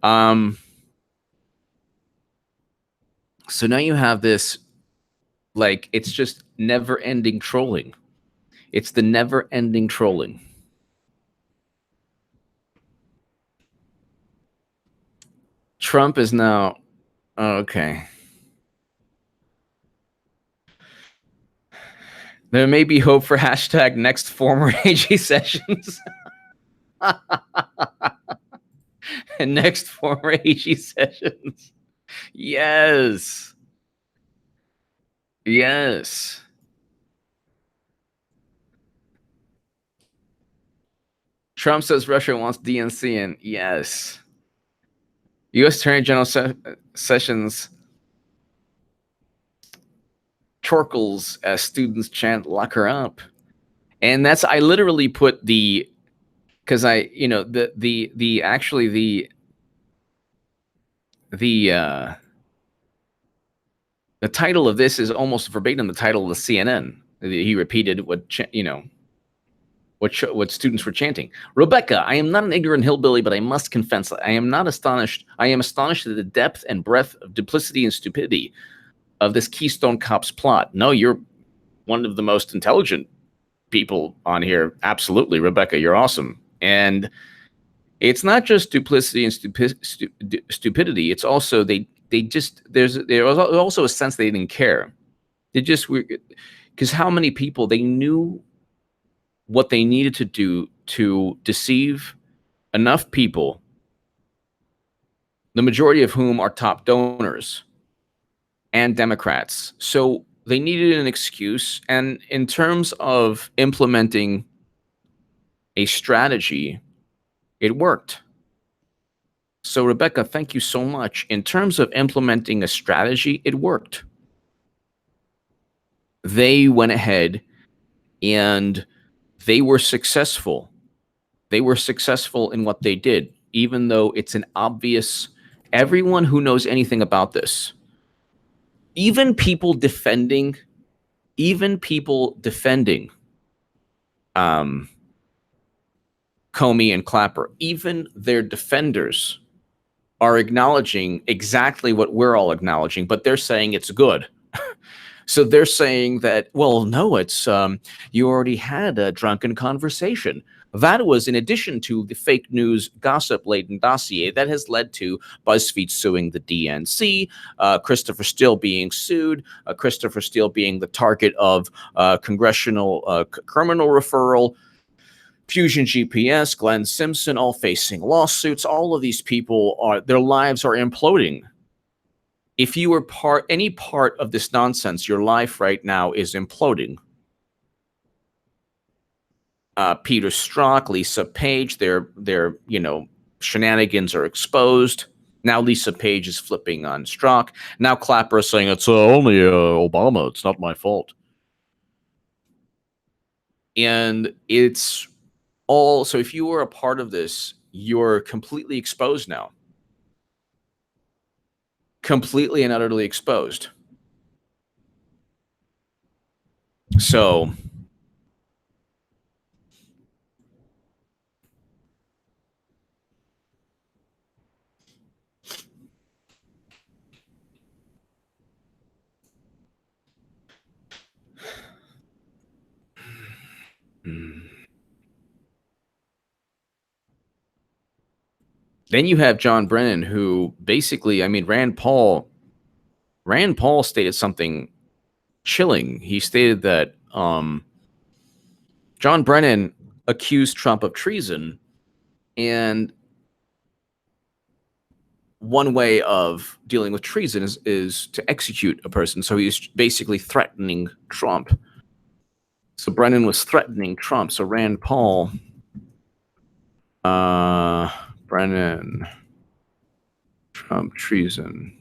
So now you have this, like, it's just never-ending trolling. It's the never-ending trolling. Trump is now, okay. There may be hope for hashtag next former AG sessions. Next former AG Sessions. Yes. Yes. Trump says Russia wants DNC in. Yes. U.S. Attorney General Sessions chortles as students chant "Lock her up," and that's I literally put the because I the actually the title of this is almost verbatim the title of the CNN. He repeated what what students were chanting. Rebecca, I am not an ignorant hillbilly, but I must confess, I am not astonished. I am astonished at the depth and breadth of duplicity and stupidity of this Keystone Cops plot. No, you're one of the most intelligent people on here. Absolutely, Rebecca, you're awesome. And it's not just duplicity and stupidity. It's also there was also a sense they didn't care. They just were, because how many people they knew what they needed to do to deceive enough people, the majority of whom are top donors and Democrats. So they needed an excuse. And in terms of implementing a strategy, it worked. So Rebecca, thank you so much. In terms of implementing a strategy, it worked. They went ahead and they were successful. They were successful in what they did, even though it's an obvious, everyone who knows anything about this, even people defending Comey and Clapper, even their defenders are acknowledging exactly what we're all acknowledging, but they're saying it's good. So they're saying that, well, no, it's you already had a drunken conversation. That was in addition to the fake news gossip-laden dossier that has led to BuzzFeed suing the DNC, Christopher Steele being sued, Christopher Steele being the target of congressional criminal referral, Fusion GPS, Glenn Simpson, all facing lawsuits. All of these people their lives are imploding. If you were any part of this nonsense, your life right now is imploding. Peter Strzok, Lisa Page, their shenanigans are exposed. Now Lisa Page is flipping on Strzok. Now Clapper is saying it's only Obama. It's not my fault. And it's all, so if you were a part of this, you're completely exposed now. Completely and utterly exposed. So then you have John Brennan, who basically, I mean, Rand Paul stated something chilling. He stated that John Brennan accused Trump of treason, and one way of dealing with treason is to execute a person. So he's basically threatening Trump. So Brennan was threatening Trump. So Rand Paul, Brennan, Trump treason.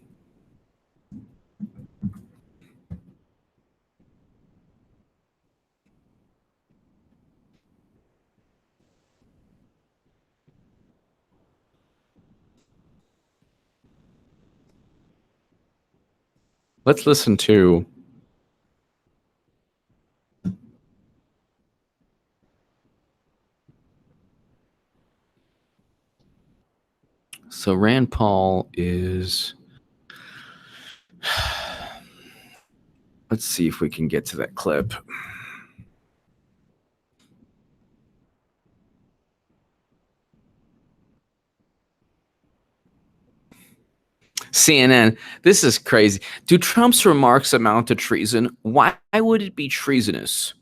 Let's listen to so Rand Paul is, let's see if we can get to that clip. CNN, this is crazy. Do Trump's remarks amount to treason? Why would it be treasonous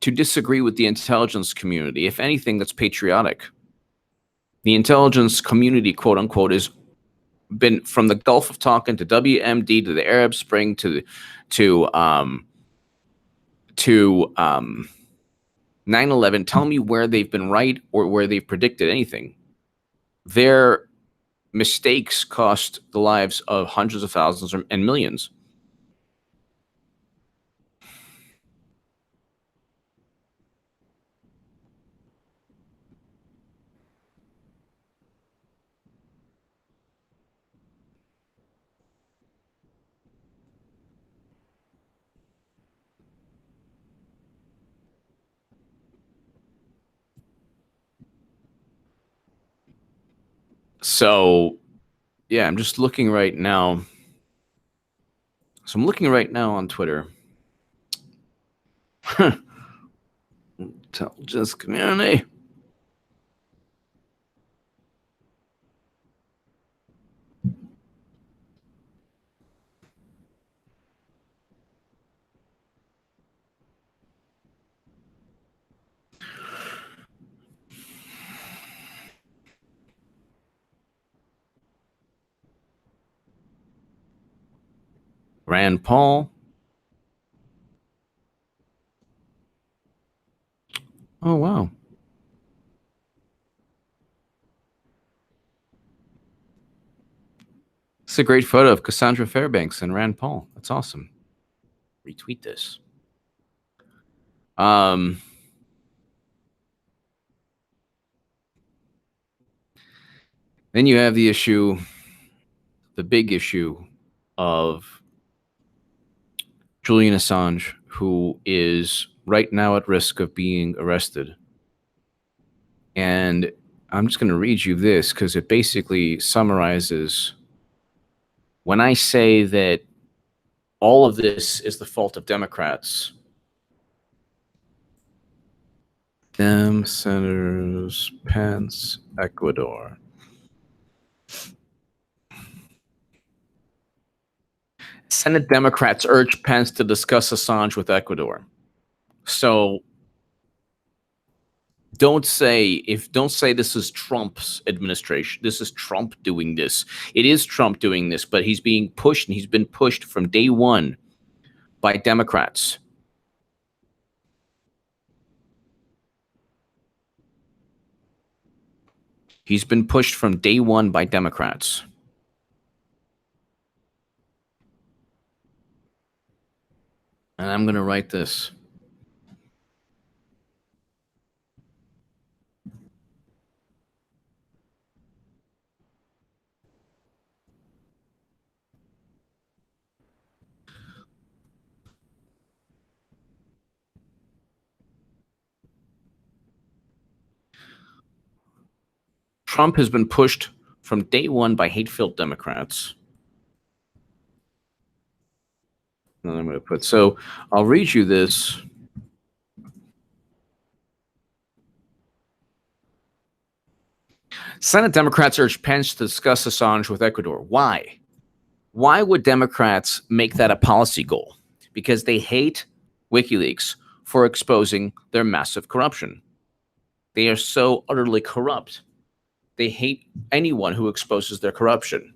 to disagree with the intelligence community? If anything, that's patriotic. the intelligence community, quote unquote, has been from the Gulf of Tonkin to WMD to the Arab Spring to 9/11. Tell me where they've been right or where they've predicted anything. Their mistakes cost the lives of hundreds of thousands and millions. So, yeah, I'm just looking right now. So I'm looking right now on Twitter. Intelligence community. Rand Paul. Oh, wow. It's a great photo of Cassandra Fairbanks and Rand Paul. That's awesome. Retweet this. Then you have the issue, the big issue of Julian Assange, who is right now at risk of being arrested. And I'm just going to read you this because it basically summarizes when I say that all of this is the fault of Democrats. Dem Senators Pence, Ecuador. Senate Democrats urge Pence to discuss Assange with Ecuador. So don't say this is Trump's administration. This is Trump doing this. It is Trump doing this, but he's being pushed, and he's been pushed from day one by Democrats. He's been pushed from day one by Democrats. And I'm going to write this. Trump has been pushed from day one by hate-filled Democrats. And I'm going to put, so I'll read you this. Senate Democrats urge Pence to discuss Assange with Ecuador. Why? Why would Democrats make that a policy goal? Because they hate WikiLeaks for exposing their massive corruption. They are so utterly corrupt. They hate anyone who exposes their corruption.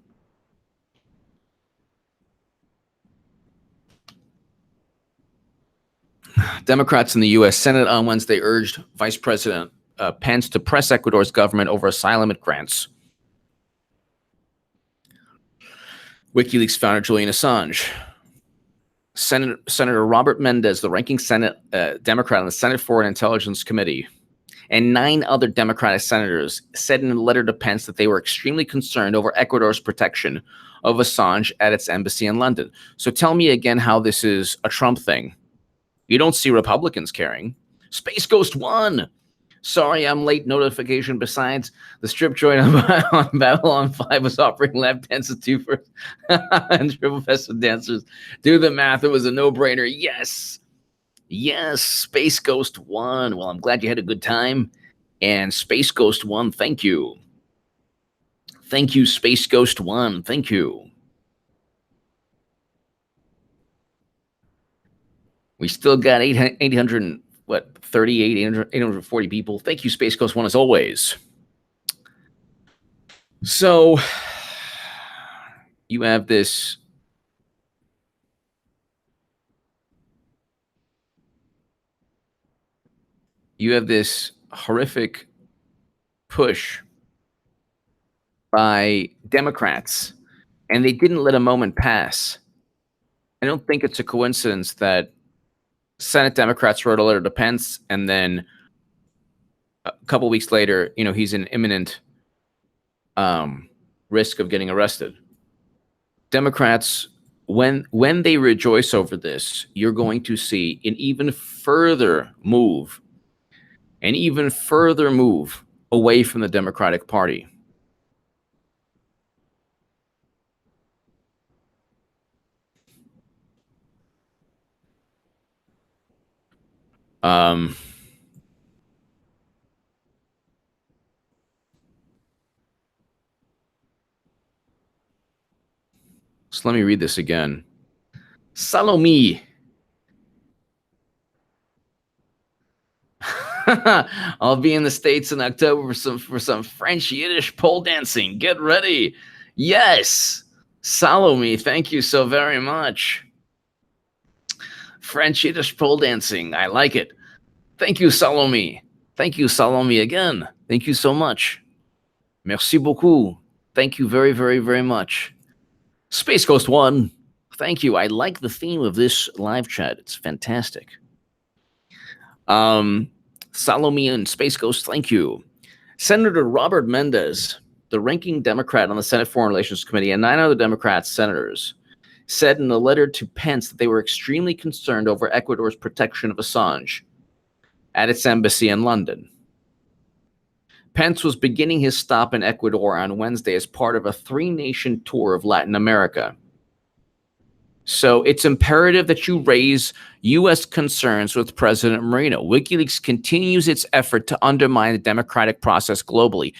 Democrats in the U.S. Senate on Wednesday urged Vice President Pence to press Ecuador's government over asylum and grants. WikiLeaks founder Julian Assange. Senator Robert Mendez, the ranking Senate Democrat on the Senate Foreign Intelligence Committee, and 9 other Democratic senators said in a letter to Pence that they were extremely concerned over Ecuador's protection of Assange at its embassy in London. So tell me again how this is a Trump thing. You don't see Republicans caring. Space Ghost 1. Sorry, I'm late. Notification. Besides, the strip joint on Babylon 5 was offering lap dances too for and triple festive dancers. Do the math. It was a no-brainer. Yes. Yes, Space Ghost 1. Well, I'm glad you had a good time. And Space Ghost 1, thank you. Thank you, Space Ghost 1. Thank you. We still got 840 people. Thank you, Space Ghost 1, as always. So you have this horrific push by Democrats, and they didn't let a moment pass. I don't think it's a coincidence that Senate Democrats wrote a letter to Pence, and then a couple weeks later, he's in imminent risk of getting arrested. Democrats, when they rejoice over this, you're going to see an even further move away from the Democratic Party. So let me read this again. Salome. I'll be in the States in October for some French Yiddish pole dancing. Get ready. Yes. Salome, thank you so very much. French Yiddish pole dancing. I like it. Thank you, Salome. Thank you, Salome, again. Thank you so much. Merci beaucoup. Thank you very, very, very much. Space Ghost 1. Thank you. I like the theme of this live chat. It's fantastic. Salome and Space Ghost, thank you. Senator Robert Mendez, the ranking Democrat on the Senate Foreign Relations Committee, and 9 other Democrat senators said in a letter to Pence that they were extremely concerned over Ecuador's protection of Assange at its embassy in London. Pence was beginning his stop in Ecuador on Wednesday as part of a 3-nation tour of Latin America. So it's imperative that you raise U.S. concerns with President Moreno. WikiLeaks continues its effort to undermine the democratic process globally.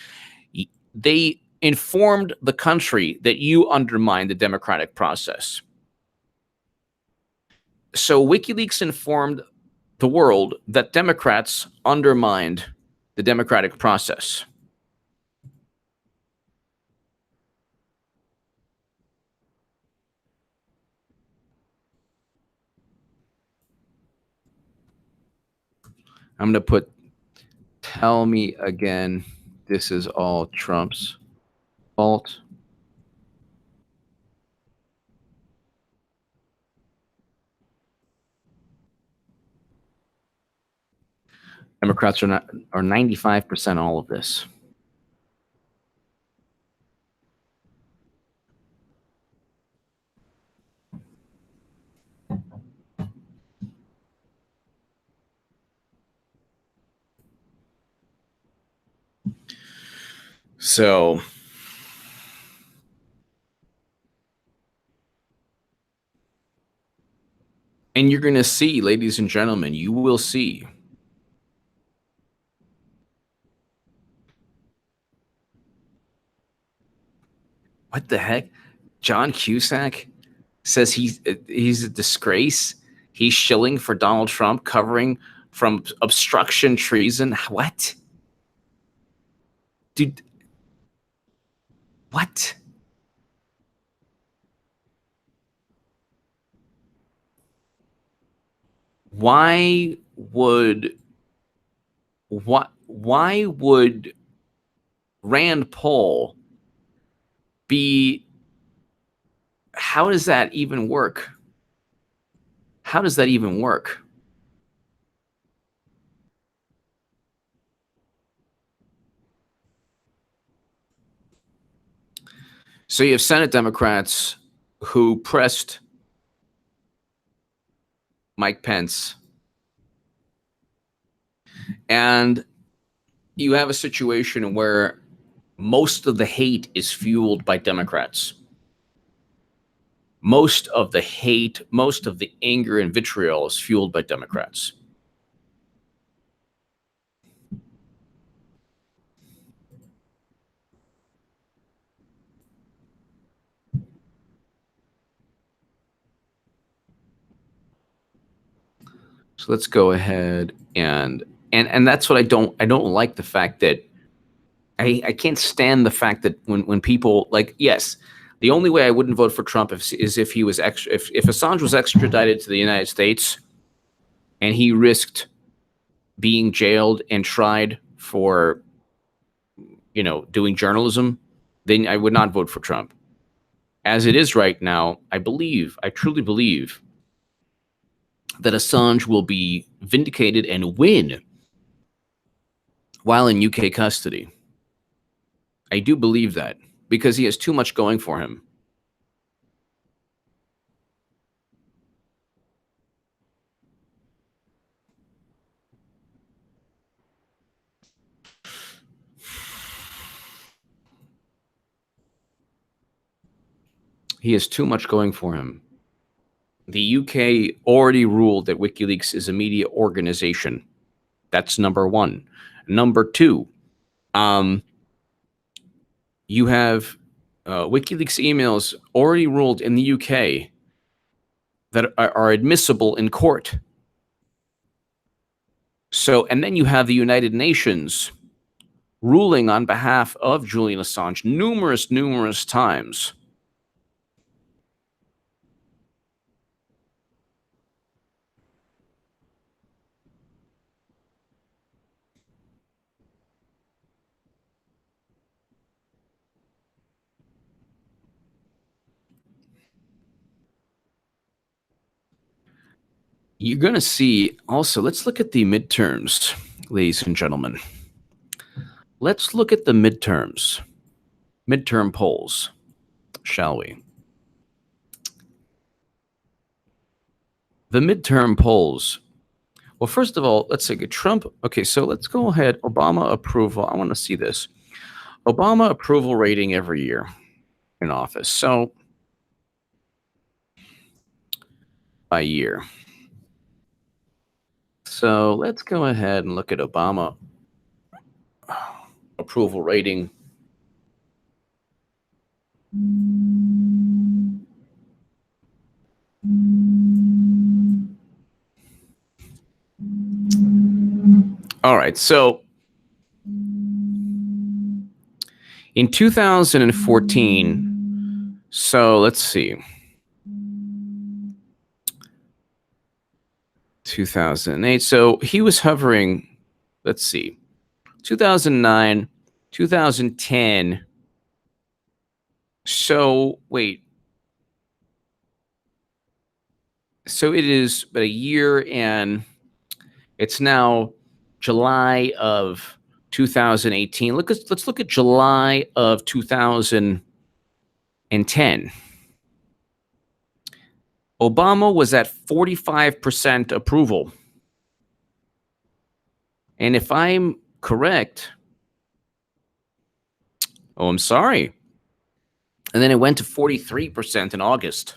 They informed the country that you undermine the democratic process. So WikiLeaks informed the world that Democrats undermined the democratic process. I'm going to put, tell me again, this is all Trump's fault. Democrats are 95% all of this. So and you're going to see, ladies and gentlemen, you will see what the heck? John Cusack says he's a disgrace. He's shilling for Donald Trump, covering from obstruction, treason. What? Dude. What? Why would Rand Paul be? How does that even work? How does that even work? So you have Senate Democrats who pressed Mike Pence, and you have a situation where most of the hate is fueled by Democrats. Most of the hate, most of the anger and vitriol is fueled by Democrats. So let's go ahead and that's what I don't like, the fact that I can't stand the fact that when people like, yes, the only way I wouldn't vote for Trump is if he was if Assange was extradited to the United States and he risked being jailed and tried for, you know, doing journalism, then I would not vote for Trump. As it is right now, I truly believe that Assange will be vindicated and win while in UK custody. I do believe that because he has too much going for him. He has too much going for him. The UK already ruled that WikiLeaks is a media organization. That's number one. Number two, you have WikiLeaks emails already ruled in the UK that are admissible in court. So, and then you have the United Nations ruling on behalf of Julian Assange numerous times. You're going to see also, let's look at the midterms, ladies and gentlemen. Let's look at the midterms, midterm polls, shall we? The midterm polls. Well, first of all, let's say Trump. Okay, so let's go ahead. Obama approval. I want to see this. Obama approval rating every year in office. So by year. So let's go ahead and look at Obama approval rating. All right, so in 2014, so let's see. 2008. So he was hovering, let's see, 2009, 2010. So wait. So it is but a year, and it's now July of 2018. Let's look at July of 2010. Obama was at 45% approval. And if I'm correct, oh, I'm sorry. And then it went to 43% in August.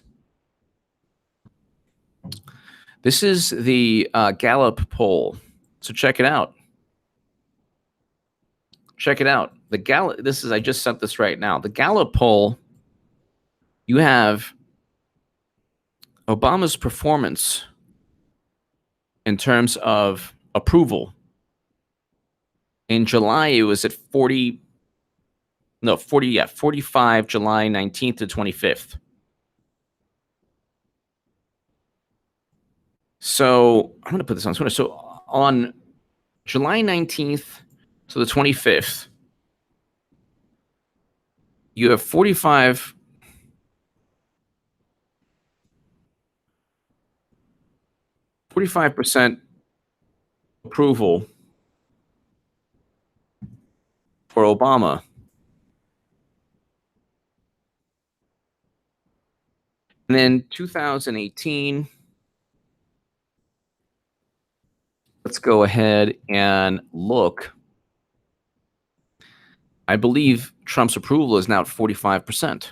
This is the Gallup poll. So check it out. Check it out. The Gallup, I just sent this right now. The Gallup poll, you have Obama's performance in terms of approval. In July, it was at 45, July 19th to 25th. So I'm going to put this on. So on July 19th to the 25th, you have 45% approval for Obama. And then 2018, let's go ahead and look. I believe Trump's approval is now at 45%.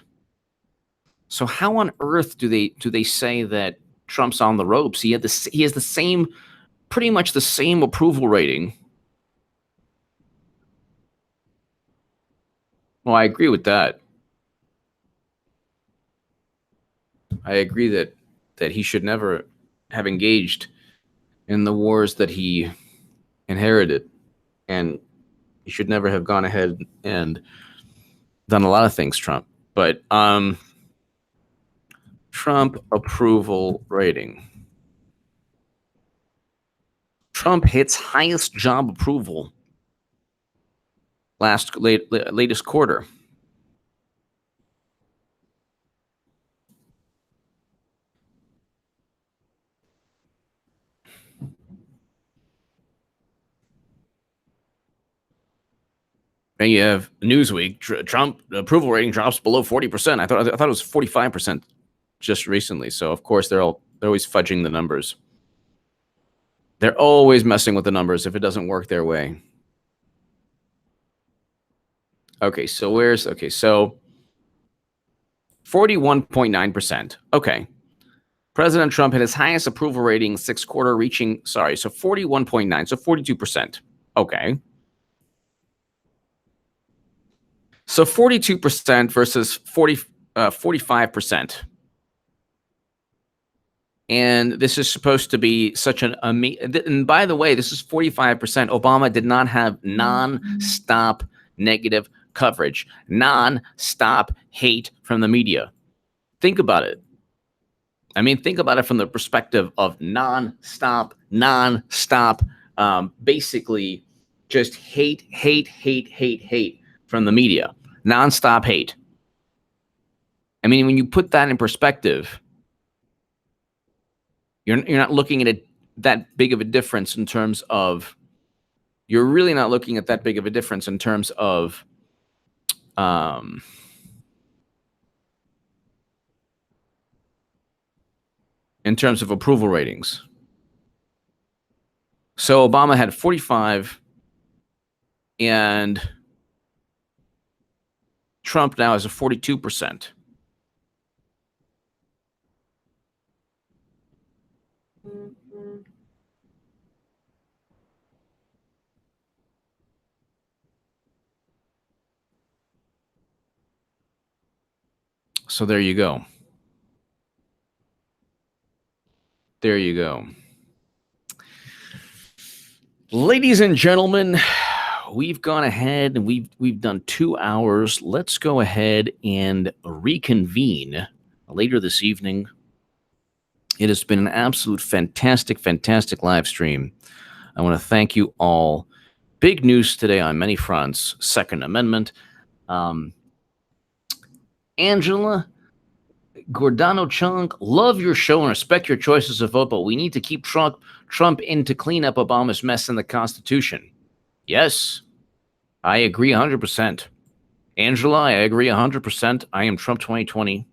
So how on earth do they say that Trump's on the ropes? He has the same, pretty much the same approval rating. Well, I agree with that. I agree that he should never have engaged in the wars that he inherited and You should never have gone ahead and done a lot of things, Trump. But Trump approval rating. Trump hits highest job approval latest quarter. And you have Newsweek. Trump approval rating drops below 40%. I thought it was 45% just recently. So of course they're always fudging the numbers. They're always messing with the numbers if it doesn't work their way. Okay, so 41.9%. Okay. President Trump hit his highest approval rating 6th quarter, reaching, so 41.9, so 42%. Okay. So 42% versus 45%. And this is supposed to be such an amazing, and by the way, this is 45%. Obama did not have non-stop negative coverage, non-stop hate from the media. Think about it. I mean, think about it from the perspective of non-stop, basically just hate from the media. Non-stop hate. I mean, when you put that in perspective, you're not looking at it that big of a difference in terms of, you're really not looking at that big of a difference in terms of approval ratings. So Obama had 45 and Trump now has a 42%. So there you go. There you go. Ladies and gentlemen, we've gone ahead and we've done 2 hours. Let's go ahead and reconvene later this evening. It has been an absolute fantastic live stream. I want to thank you all. Big news today on many fronts. Second Amendment. Angela Gordano Chung, love your show and respect your choices of vote, but we need to keep Trump in to clean up Obama's mess in the Constitution. Yes, I agree 100%. Angela, I agree 100%. I am Trump 2020.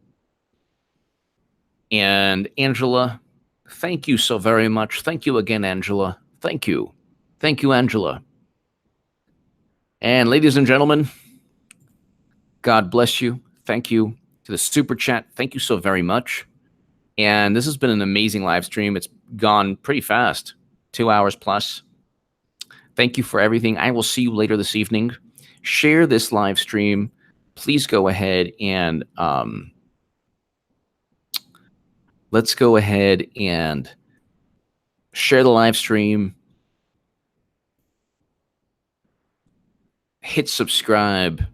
And Angela, thank you so very much. Thank you again, Angela. Thank you. Thank you, Angela. And ladies and gentlemen, God bless you. Thank you to the super chat. Thank you so very much. And this has been an amazing live stream. It's gone pretty fast, 2 hours plus. Thank you for everything. I will see you later this evening. Share this live stream. Please go ahead and let's go ahead and share the live stream. Hit subscribe.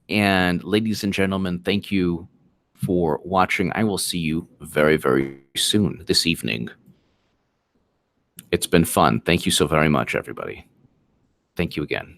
And ladies and gentlemen, thank you for watching. I will see you very, very soon this evening. It's been fun. Thank you so very much, everybody. Thank you again.